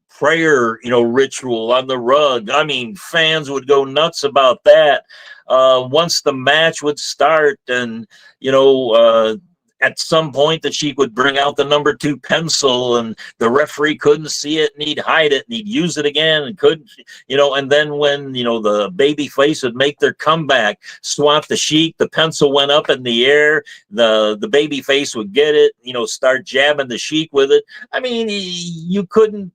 prayer ritual on the rug, I mean, fans would go nuts about that. Once the match would start, and at some point the Sheik would bring out the number 2 pencil, and the referee couldn't see it, and he'd hide it, and he'd use it again, and couldn't, and then when the baby face would make their comeback, swat the Sheik, the pencil went up in the air, the baby face would get it, start jabbing the Sheik with it. I mean, you couldn't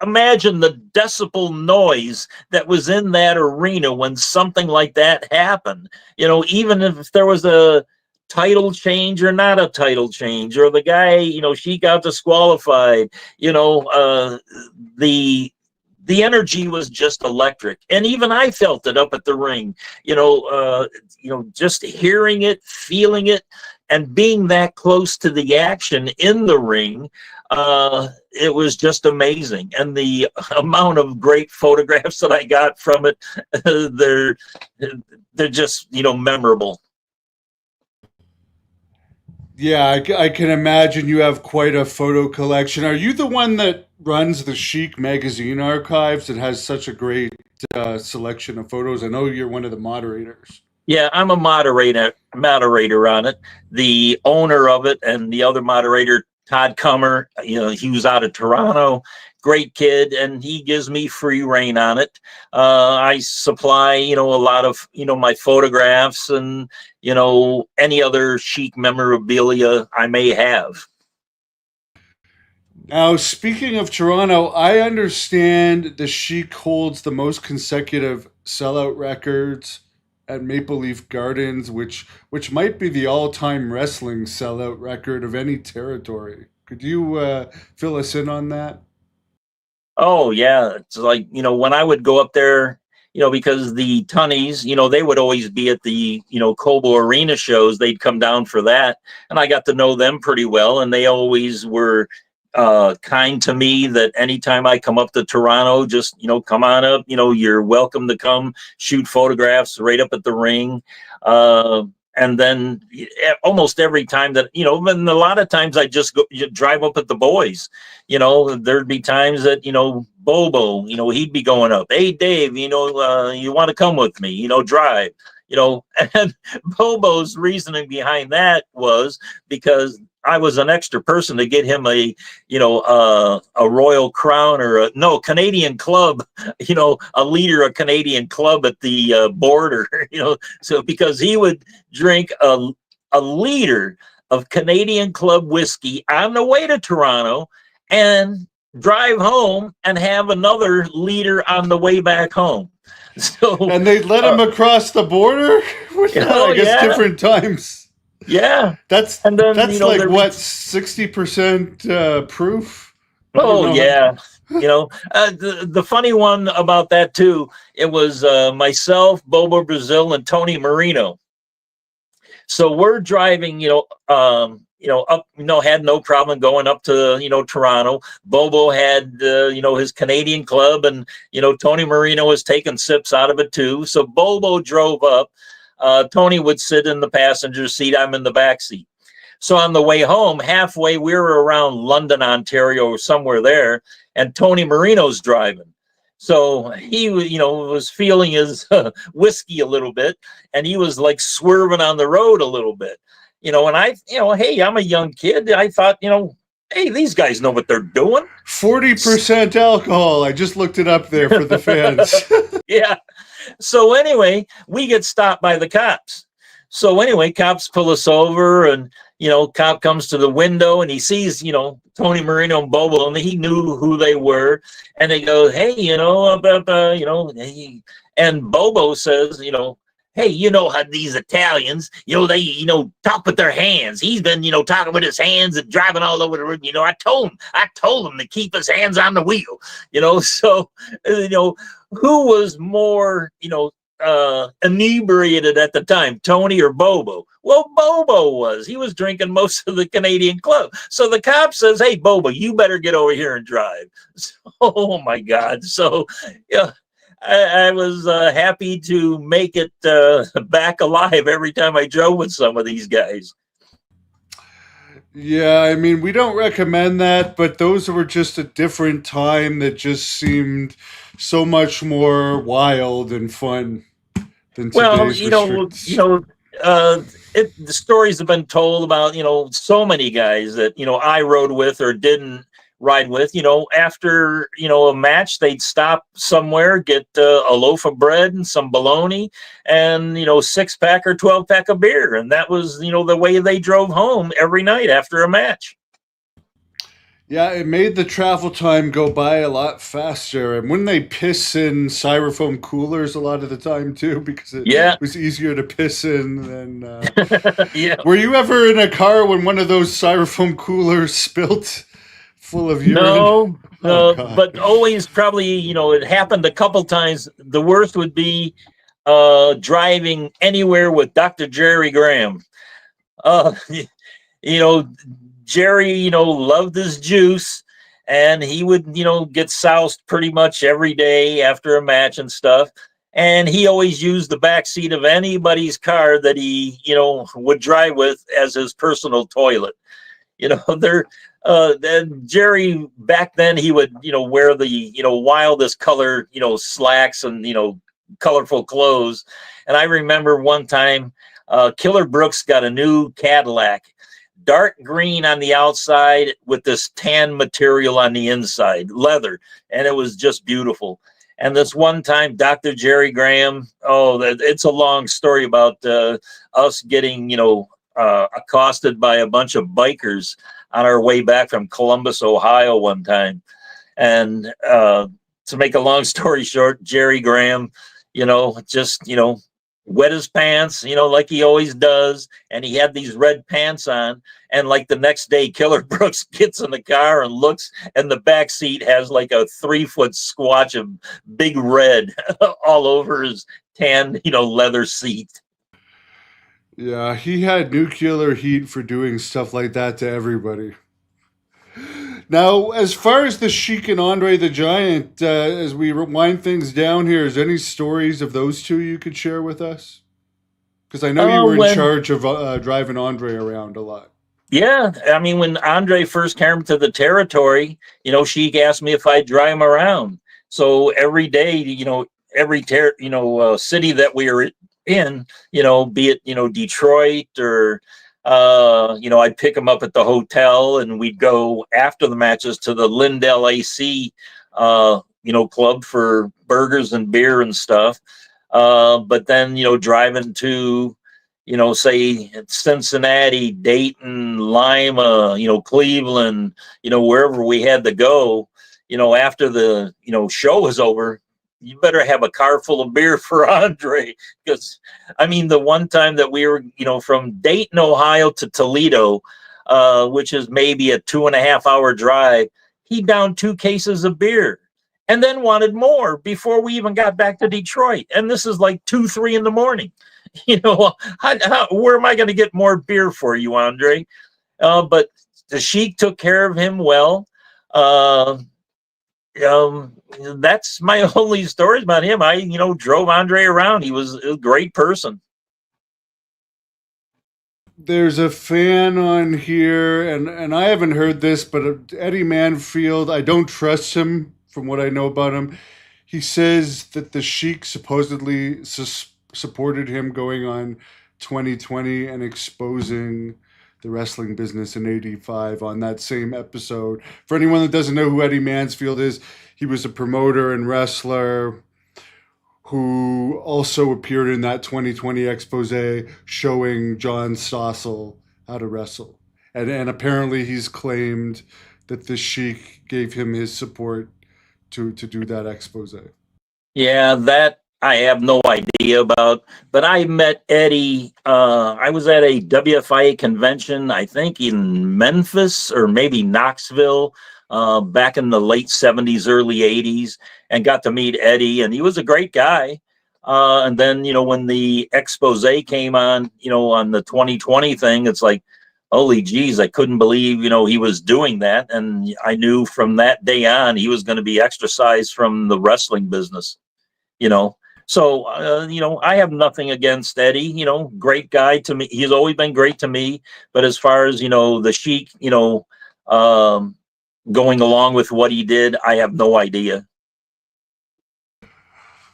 imagine the decibel noise that was in that arena when something like that happened. Even if there was a title change or not a title change, or the guy, Sheik got disqualified, the energy was just electric. And even I felt it up at the ring, just hearing it, feeling it, and being that close to the action in the ring. It was just amazing. And the amount of great photographs that I got from it, they're just, memorable. Yeah, I can imagine you have quite a photo collection. Are you the one that runs the Sheik magazine archives and has such a great selection of photos? I know you're one of the moderators. Yeah, I'm a moderator on it. The owner of it and the other moderator, Todd Comer, he was out of Toronto, great kid, and he gives me free reign on it. I supply, a lot of, my photographs and, any other Sheik memorabilia I may have. Now, speaking of Toronto, I understand the Sheik holds the most consecutive sellout records at Maple Leaf Gardens, which might be the all-time wrestling sellout record of any territory. Could you fill us in on that? Oh yeah, it's like when I would go up there, because the Tunnies, they would always be at the Cobo Arena shows. They'd come down for that, and I got to know them pretty well, and they always were kind to me. That anytime I come up to Toronto, just come on up. You're welcome to come shoot photographs right up at the ring. And then almost every time that, and a lot of times I just go drive up at the boys. There'd be times that, Bobo, he'd be going up. Hey, Dave, you want to come with me, drive, and Bobo's reasoning behind that was because I was an extra person to get him a Royal Crown or Canadian Club, a leader of Canadian Club at the border, so because he would drink a liter of Canadian Club whiskey on the way to Toronto and drive home and have another liter on the way back home. So and they let him across the border with I guess different times. Yeah, that's and then, like what 60% proof. Oh yeah, the funny one about that too. It was myself, Bobo Brazil, and Tony Marino. So we're driving, up, had no problem going up to, Toronto. Bobo had, his Canadian Club, and, Tony Marino was taking sips out of it too. So Bobo drove up. Tony would sit in the passenger seat. I'm in the back seat. So on the way home, halfway, we were around London, Ontario, or somewhere there, and Tony Marino's driving. So he, was feeling his whiskey a little bit, and he was like swerving on the road a little bit, and I, hey, I'm a young kid. I thought, hey, these guys know what they're doing. 40% alcohol. I just looked it up there for the fans. Yeah. So anyway, we get stopped by the cops. So anyway, cops pull us over, and, cop comes to the window, and he sees, Tony Marino and Bobo, and he knew who they were. And they go, hey, and Bobo says, hey, how these Italians, they, talk with their hands. He's been, talking with his hands and driving all over the road. I told him to keep his hands on the wheel, so, who was more, inebriated at the time, Tony or Bobo? Well, Bobo was. He was drinking most of the Canadian Club. So the cop says, "Hey, Bobo, you better get over here and drive." So, oh my God! So, yeah, I was happy to make it back alive every time I drove with some of these guys. Yeah, I mean, we don't recommend that, but those were just a different time that just seemed so much more wild and fun than Well, today's restrictions. uh, the stories have been told about, so many guys that, I rode with or didn't ride with. After, a match, they'd stop somewhere, get a loaf of bread and some bologna and, 6-pack or 12-pack of beer. And that was, the way they drove home every night after a match. Yeah, it made the travel time go by a lot faster. And when they piss in styrofoam coolers a lot of the time too, because it Yeah. was easier to piss in than. Yeah. Were you ever in a car when one of those styrofoam coolers spilt full of urine? No, Oh God. but always probably, it happened a couple times. The worst would be driving anywhere with Dr. Jerry Graham. Uh, you know, Jerry, loved his juice, and he would, get soused pretty much every day after a match and stuff. And he always used the back seat of anybody's car that he, would drive with as his personal toilet. There, then Jerry back then he would, wear the, wildest color, slacks and, colorful clothes. And I remember one time, Killer Brooks got a new Cadillac, dark green on the outside with this tan material on the inside, leather, and it was just beautiful. And this one time, Dr. Jerry Graham, it's a long story about us getting, accosted by a bunch of bikers on our way back from Columbus, Ohio one time. And to make a long story short, Jerry Graham, just, wet his pants, like he always does. And he had these red pants on. And like the next day, Killer Brooks gets in the car and looks, and the back seat has like a 3-foot squatch of big red all over his tan, leather seat. Yeah, he had nuclear heat for doing stuff like that to everybody. Now, as far as the Sheik and Andre the Giant, as we wind things down here, is any stories of those two you could share with us? Because I know you were in charge of driving Andre around a lot. Yeah, I mean, when Andre first came to the territory, Sheik asked me if I'd drive him around. So every day, every city that we were in, be it Detroit or I'd pick him up at the hotel, and we'd go after the matches to the Lindell AC club for burgers and beer and stuff. But then driving to say Cincinnati, Dayton, Lima, Cleveland, wherever we had to go, after the show was over, you better have a car full of beer for Andre. Because I mean, the one time that we were, from Dayton, Ohio to Toledo, which is maybe a 2.5-hour drive, he downed 2 cases of beer and then wanted more before we even got back to Detroit. And this is like 2, 3 in the morning. Where am I going to get more beer for you, Andre? But the Sheik took care of him well. That's my only stories about him. I, drove Andre around. He was a great person. There's a fan on here, and I haven't heard this, but Eddie Manfield, I don't trust him from what I know about him. He says that the Sheik supposedly supported him going on 2020 and exposing the wrestling business in '85 on that same episode. For anyone that doesn't know who Eddie Mansfield is, he was a promoter and wrestler who also appeared in that 2020 expose showing John Stossel how to wrestle. And apparently he's claimed that the Sheik gave him his support to do that expose. Yeah, that I have no idea about, but I met Eddie. I was at a WFIA convention, I think in Memphis or maybe Knoxville, back in the late 70s, early 80s, and got to meet Eddie. And he was a great guy. And then, when the expose came on, on the 2020 thing, it's like, holy geez, I couldn't believe, he was doing that. And I knew from that day on, he was going to be exorcised from the wrestling business, you know. So, I have nothing against Eddie, great guy to me. He's always been great to me. But as far as, the Sheik, going along with what he did, I have no idea.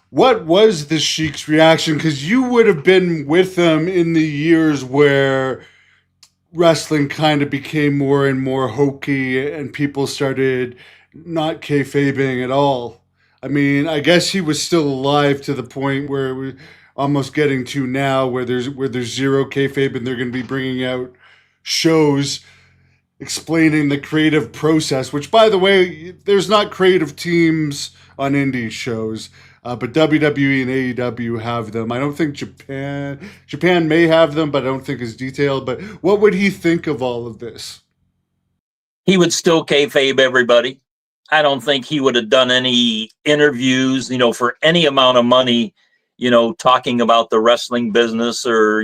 What was the Sheik's reaction? Because you would have been with them in the years where wrestling kind of became more and more hokey and people started not kayfabing at all. I mean, I guess he was still alive to the point where we're almost getting to now where there's zero kayfabe and they're going to be bringing out shows explaining the creative process, which, by the way, there's not creative teams on indie shows, but WWE and AEW have them. I don't think Japan may have them, but I don't think it's detailed. But what would he think of all of this? He would still kayfabe everybody. I don't think he would have done any interviews, for any amount of money, talking about the wrestling business or,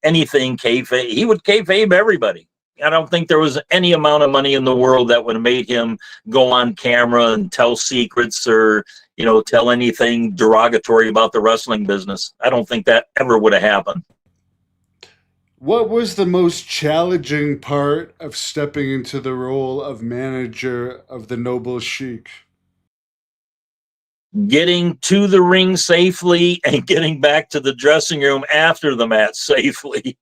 anything kayfabe. He would kayfabe everybody. I don't think there was any amount of money in the world that would have made him go on camera and tell secrets or, tell anything derogatory about the wrestling business. I don't think that ever would have happened. What was the most challenging part of stepping into the role of manager of the Noble Sheik? Getting to the ring safely and getting back to the dressing room after the match safely.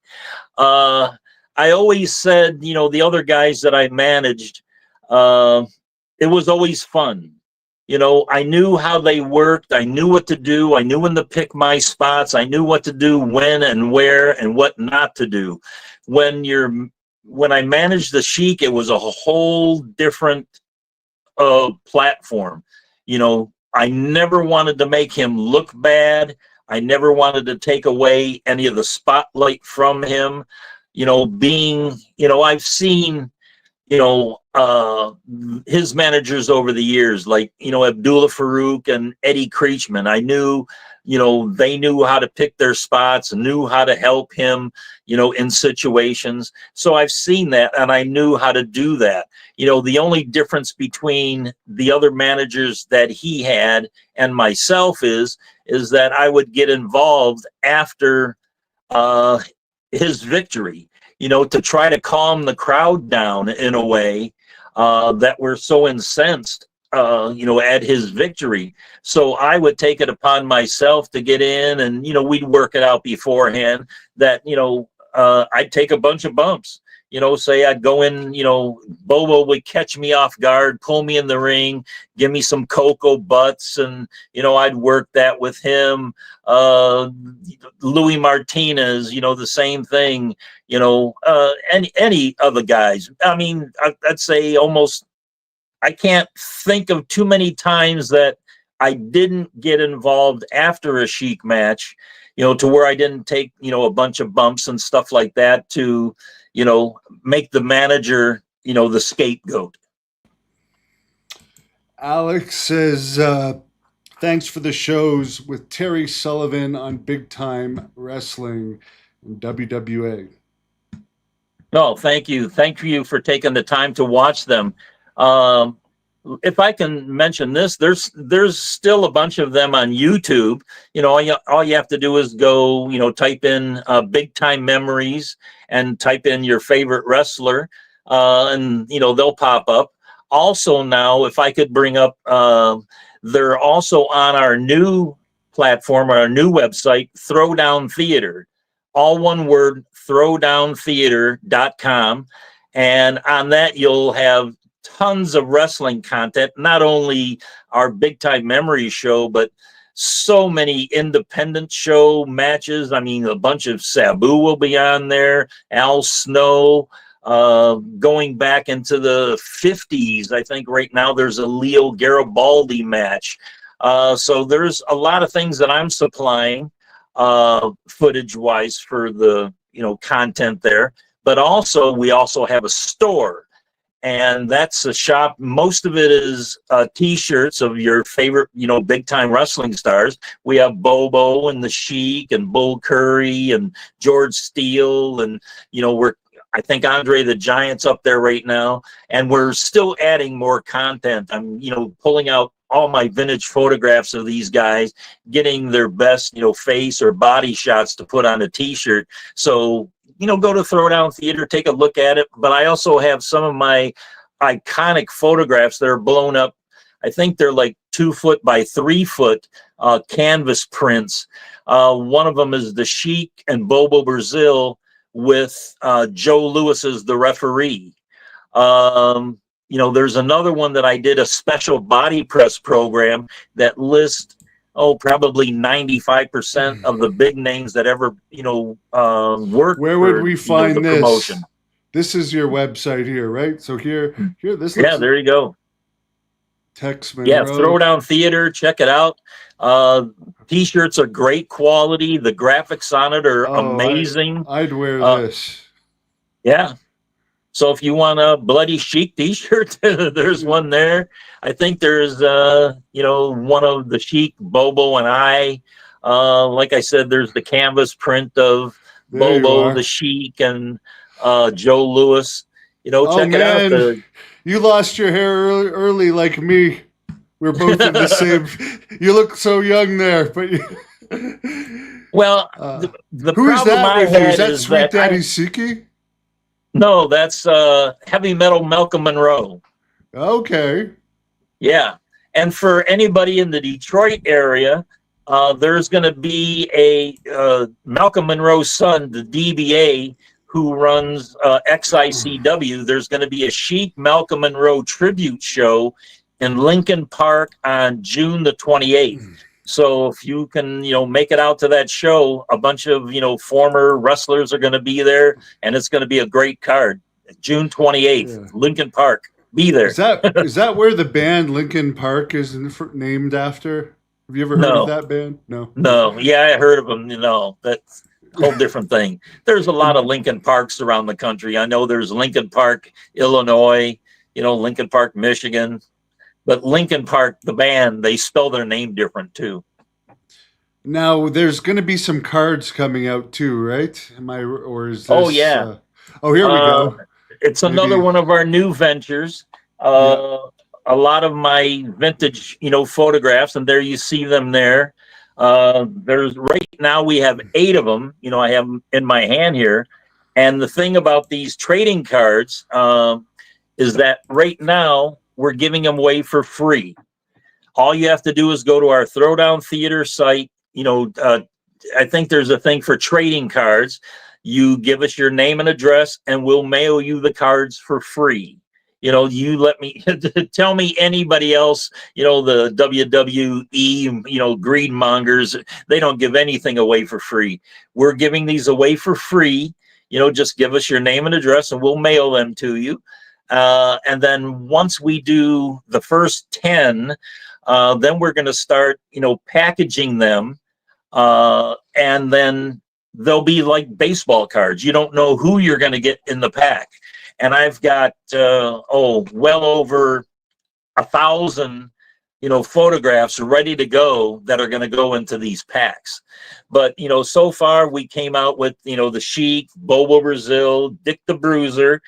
I always said, the other guys that I managed, it was always fun. I knew how they worked. I knew what to do. I knew when to pick my spots. I knew what to do when and where and what not to do. When I managed the Sheik, it was a whole different platform. I never wanted to make him look bad. I never wanted to take away any of the spotlight from him. I've seen, his managers over the years, like, Abdullah Farouk and Eddie Creechman. I knew, they knew how to pick their spots and knew how to help him, in situations. So I've seen that and I knew how to do that. The only difference between the other managers that he had and myself is that I would get involved after his victory, to try to calm the crowd down in a way that were so incensed, at his victory. So I would take it upon myself to get in and, we'd work it out beforehand that, I'd take a bunch of bumps. Say I'd go in, Bobo would catch me off guard, pull me in the ring, give me some cocoa butts, and, I'd work that with him. Louis Martinez, the same thing, any other guys. I mean, I'd say almost, I can't think of too many times that I didn't get involved after a Sheik match, to where I didn't take, a bunch of bumps and stuff like that to, make the manager, the scapegoat. Alex says, thanks for the shows with Terry Sullivan on Big Time Wrestling and WWA. No, thank you. Thank you for taking the time to watch them. If I can mention this, there's still a bunch of them on YouTube. All you have to do is go, type in Big Time Memories and type in your favorite wrestler, and they'll pop up. Also now, if I could bring up, they're also on our new platform, our new website, Throwdown Theater. All one word, throwdowntheater.com. And on that, you'll have tons of wrestling content, not only our Big Time Memory show, but so many independent show matches. I mean, a bunch of Sabu will be on there, Al Snow, going back into the 50s. I think right now there's a Leo Garibaldi match. So there's a lot of things that I'm supplying footage wise for the, content there. But also, we also have a store. and that's a shop. Most of it is T-shirts of your favorite, big time wrestling stars. We have Bobo and the Sheik and Bull Curry and George Steele, and I think Andre the Giant's up there right now, and we're still adding more content. I'm pulling out all my vintage photographs of these guys, getting their best face or body shots to put on a T-shirt. So go to Throwdown Theater, take a look at it. But I also have some of my iconic photographs that are blown up. I think they're like 2 foot by 3 foot canvas prints. One of them is the Sheik and Bobo Brazil with Joe Louis as the referee. There's another one that I did a special body press program that lists probably 95% of the big names that ever worked. Where would we find the this? Promotion. This is your website here, right? So here, this looks. Yeah, there you go. Tex Monroe. Yeah, Throwdown Theater. Check it out. T-shirts are great quality. The graphics on it are amazing. I'd wear this. Yeah. So if you want a Bloody Sheik T-shirt, there's one there. I think there's, one of the Sheik, Bobo, and I. Like I said, there's the canvas print of Bobo, the Sheik, and Joe Louis. Check it out. You lost your hair early like me. We're both in the same. You look so young there, but well, the who is that I with you? had Is that Sweet Daddy Siki? No, that's Heavy Metal Malcolm Monroe. Okay. Yeah, and for anybody in the Detroit area, there's going to be a Malcolm Monroe's son, the DBA, who runs XICW. There's going to be a Sheik Malcolm Monroe tribute show in Lincoln Park on June the 28th. So if you can, make it out to that show, a bunch of, former wrestlers are going to be there, and it's going to be a great card. June 28th, Lincoln Park. Be there. Is that where the band Lincoln Park is named after? Have you ever heard of that band? No. No. Yeah, I heard of them. That's a whole different thing. There's a lot of Lincoln Parks around the country. I know there's Lincoln Park, Illinois, Lincoln Park, Michigan. But Lincoln Park, the band, they spell their name different too. Now there's going to be some cards coming out too, right? Or is this? Oh yeah. Here we go. It's another one of our new ventures. A lot of my vintage, photographs, and there you see them there. There's right now we have 8 of them. I have them in my hand here. And the thing about these trading cards is that right now, we're giving them away for free. All you have to do is go to our Throwdown Theater site. I think there's a thing for trading cards. You give us your name and address, and we'll mail you the cards for free. You let me tell me anybody else, the WWE, greed mongers, they don't give anything away for free. We're giving these away for free. Just give us your name and address, and we'll mail them to you. And then once we do the first 10, then we're going to start, packaging them. And then they'll be like baseball cards. You don't know who you're going to get in the pack. And I've got, well over 1,000, photographs ready to go that are going to go into these packs. But, so far we came out with, the Sheik, Bobo Brazil, Dick the Bruiser,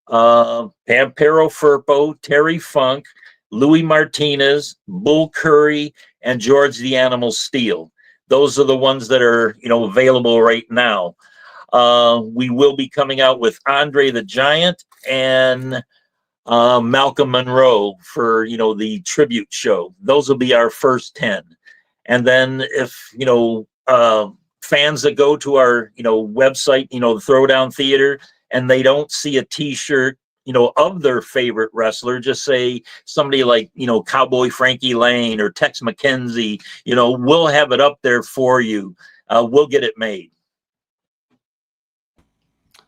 Pampero Firpo, Terry Funk, Louis Martinez, Bull Curry, and George the Animal Steele. Those are the ones that are, available right now. We will be coming out with Andre the Giant and Malcolm Monroe for, the tribute show. Those will be our first 10. And then if, fans that go to our, website, the Throwdown Theater, and they don't see a T-shirt, of their favorite wrestler, just say somebody like, Cowboy Frankie Lane or Tex McKenzie, we'll have it up there for you. We'll get it made.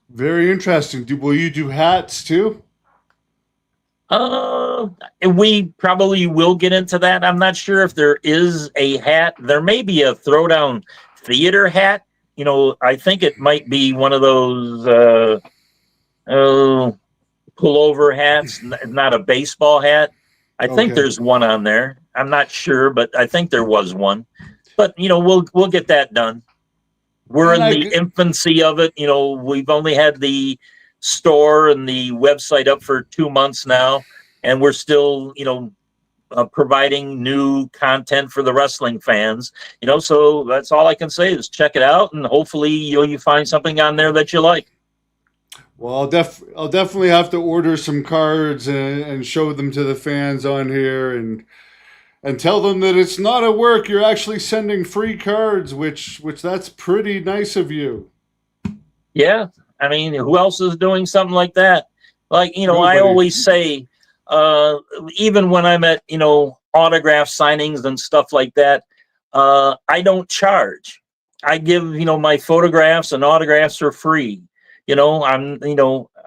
Very interesting. Will you do hats too? We probably will get into that. I'm not sure if there is a hat. There may be a Throwdown Theater hat. I think it might be one of those, pullover hats, not a baseball hat. I think Okay. there's one on there. I'm not sure, but I think there was one. But we'll get that done. We're And in the infancy of it. We've only had the store and the website up for 2 months now, and we're still, providing new content for the wrestling fans. So that's all I can say is check it out, and hopefully you find something on there that you like. Well, I'll definitely have to order some cards and show them to the fans on here and tell them that it's not a work. You're actually sending free cards, which that's pretty nice of you. Yeah, I mean, who else is doing something like that? Like, I Nobody. always say, even when I'm at, autograph signings and stuff like that, I don't charge. I give, my photographs and autographs for free.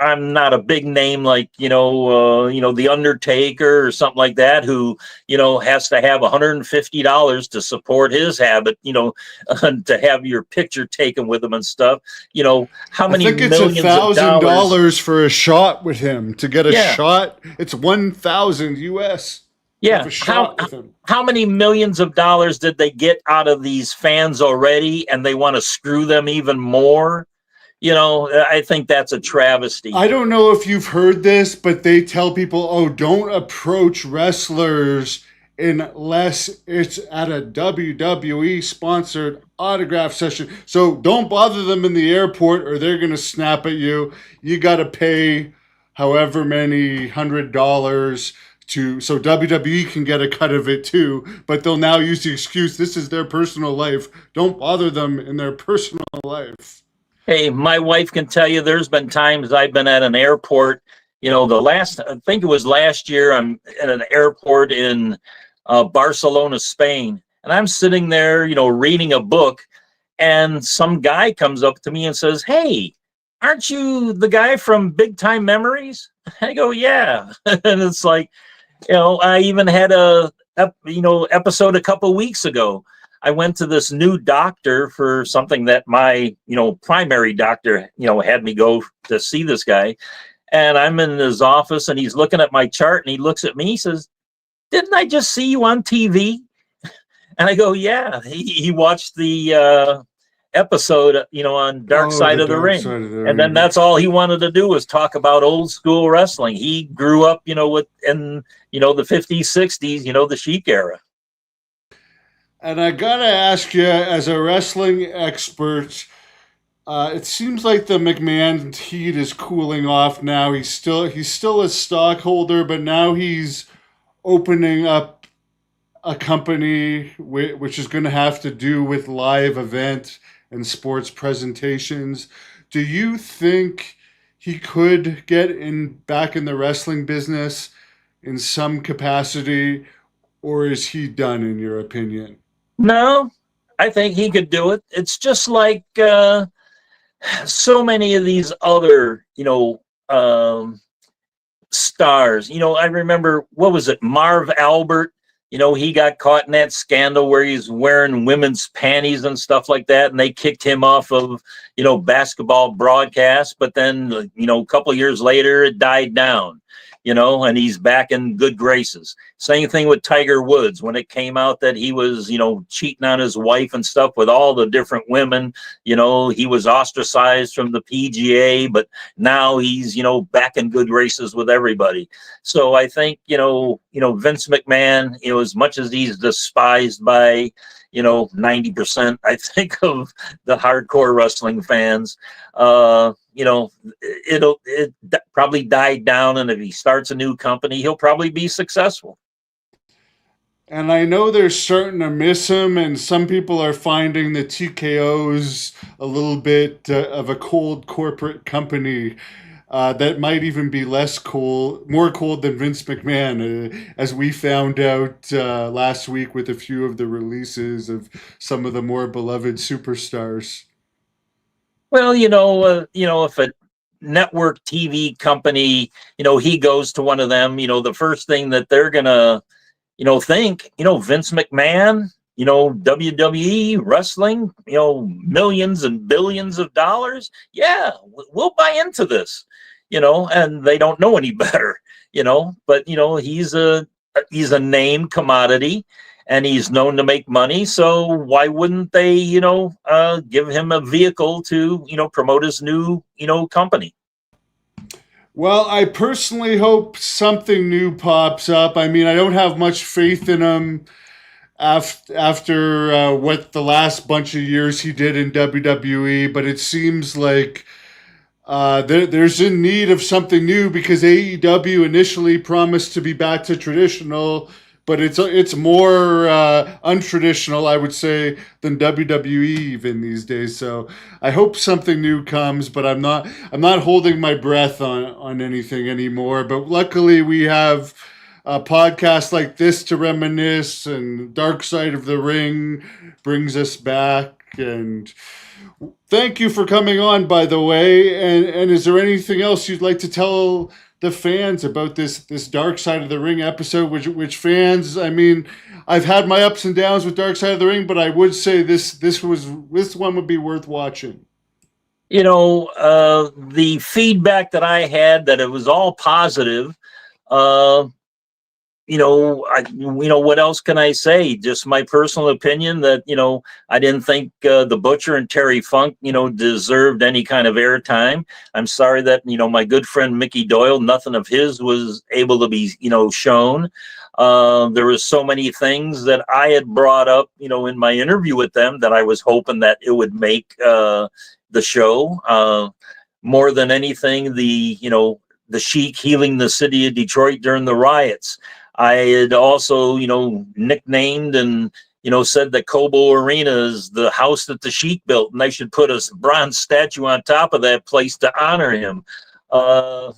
I'm not a big name like, the Undertaker or something like that, who, has to have $150 to support his habit, to have your picture taken with him and stuff. How many I think it's millions of dollars $1,000 for a shot with him. To get a shot, it's 1,000 US. Yeah. A shot with him. How many millions of dollars did they get out of these fans already, and they want to screw them even more? I think that's a travesty. I don't know if you've heard this, but they tell people, oh, don't approach wrestlers unless it's at a WWE sponsored autograph session. So don't bother them in the airport or they're going to snap at you. You got to pay however many $100 so WWE can get a cut of it too, but they'll now use the excuse, this is their personal life. Don't bother them in their personal life. Hey, my wife can tell you there's been times I've been at an airport, I think it was last year, I'm at an airport in Barcelona, Spain, and I'm sitting there, reading a book, and some guy comes up to me and says, "Hey, aren't you the guy from Big Time Memories?" I go, "Yeah." And it's like, I even had a episode a couple weeks ago. I went to this new doctor for something that my, primary doctor, had me go to see this guy. And I'm in his office and he's looking at my chart and he looks at me, he says, "Didn't I just see you on TV?" And I go, "Yeah." He watched the episode, on Dark Side of the Ring. And then that's all he wanted to do was talk about old school wrestling. He grew up, in the 50s, 60s, the Sheik era. And I gotta ask you, as a wrestling expert, it seems like the McMahon heat is cooling off now. He's still a stockholder, but now he's opening up a company which is going to have to do with live event and sports presentations. Do you think he could get back in the wrestling business in some capacity, or is he done, in your opinion? No, I think he could do it. It's just like so many of these other, stars. I remember, what was it, Marv Albert? He got caught in that scandal where he's wearing women's panties and stuff like that, and they kicked him off of, basketball broadcasts. But then, a couple of years later, it died down. And he's back in good graces. Same thing with Tiger Woods. When it came out that he was, cheating on his wife and stuff with all the different women, he was ostracized from the PGA, but now he's, back in good graces with everybody. So I think, Vince McMahon, as much as he's despised by, 90%, I think, of the hardcore wrestling fans, it probably died down, and if he starts a new company, he'll probably be successful. And I know they're starting to miss him, and some people are finding the TKO's a little bit of a cold corporate company that might even be more cold than Vince McMahon, as we found out last week with a few of the releases of some of the more beloved superstars. Well, if a network TV company, he goes to one of them, the first thing that they're gonna, think, Vince McMahon, WWE wrestling, millions and billions of dollars. Yeah, we'll buy into this. and they don't know any better, but he's a name commodity, and he's known to make money. So why wouldn't they, give him a vehicle to, promote his new, company? Well, I personally hope something new pops up. I mean, I don't have much faith in him after what the last bunch of years he did in WWE, but it seems like there's in need of something new because AEW initially promised to be back to traditional, but it's more untraditional, I would say, than WWE even these days. So I hope something new comes, but I'm not holding my breath on anything anymore. But luckily, we have podcasts like this to reminisce, and Dark Side of the Ring brings us back. And thank you for coming on, by the way. And is there anything else you'd like to tell the fans about this Dark Side of the Ring episode? Which fans? I mean, I've had my ups and downs with Dark Side of the Ring, but I would say this one would be worth watching. The feedback that I had, that it was all positive. Uh, what else can I say? Just my personal opinion that, I didn't think the Butcher and Terry Funk, deserved any kind of airtime. I'm sorry that, my good friend Mickey Doyle, nothing of his was able to be, shown. There was so many things that I had brought up, in my interview with them, that I was hoping that it would make the show. More than anything, the Sheik healing the city of Detroit during the riots. I had also, nicknamed and, said that Cobo Arena is the house that the Sheik built, and they should put a bronze statue on top of that place to honor him. But,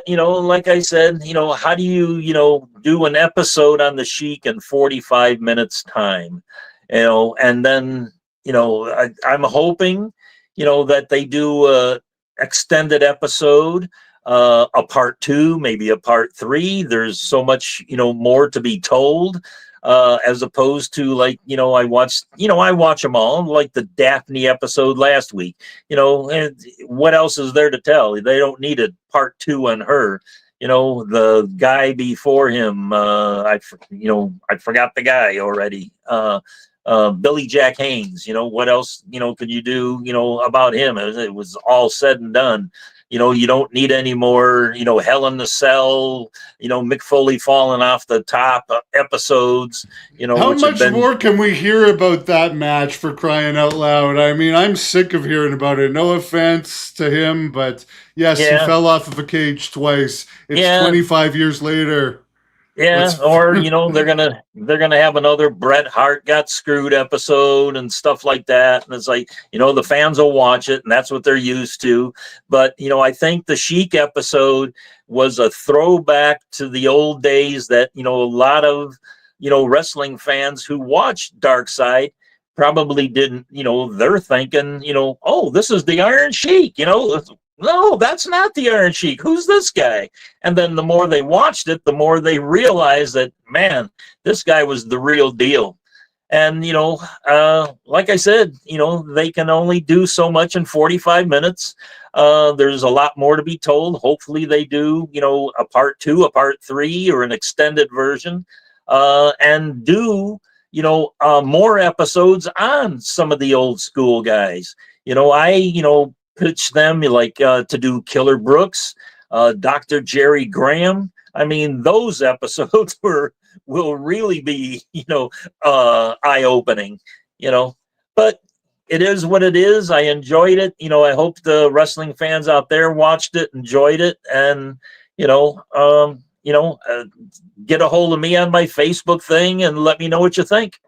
like I said, how do you, do an episode on the Sheik in 45 minutes time? And then, I'm hoping, that they do a extended episode, a part 2, maybe a part 3. There's so much, more to be told, as opposed to, like, I watch them all, like the Daphne episode last week, and what else is there to tell? They don't need a part 2 on her. The guy before him, I forgot the guy already. Billy Jack Haynes, what else, could you do, about him? It was all said and done. You don't need any more, Hell in the Cell, Mick Foley falling off the top episodes, How which have much been, more can we hear about that match, for crying out loud? I mean, I'm sick of hearing about it. No offense to him, but yes, he yeah, fell off of a cage twice. It's yeah. 25 years later. Yeah, Let's or they're gonna have another Bret Hart got screwed episode and stuff like that, and it's like, the fans will watch it, and that's what they're used to. But I think the Sheik episode was a throwback to the old days that a lot of wrestling fans who watched Dark Side probably didn't. They're thinking, oh, this is the Iron Sheik. No, that's not the Iron Sheik. Who's this guy? And then the more they watched it, the more they realized that, man, this guy was the real deal. And, like I said, they can only do so much in 45 minutes. There's a lot more to be told. Hopefully they do, a part 2, a part 3, or an extended version, and do, more episodes on some of the old school guys. I pitch them, like, to do Killer Brooks, Dr. Jerry Graham. I mean, those episodes will really be, eye-opening, but it is what it is. I enjoyed it. I hope the wrestling fans out there watched it, enjoyed it, and, get a hold of me on my Facebook thing and let me know what you think.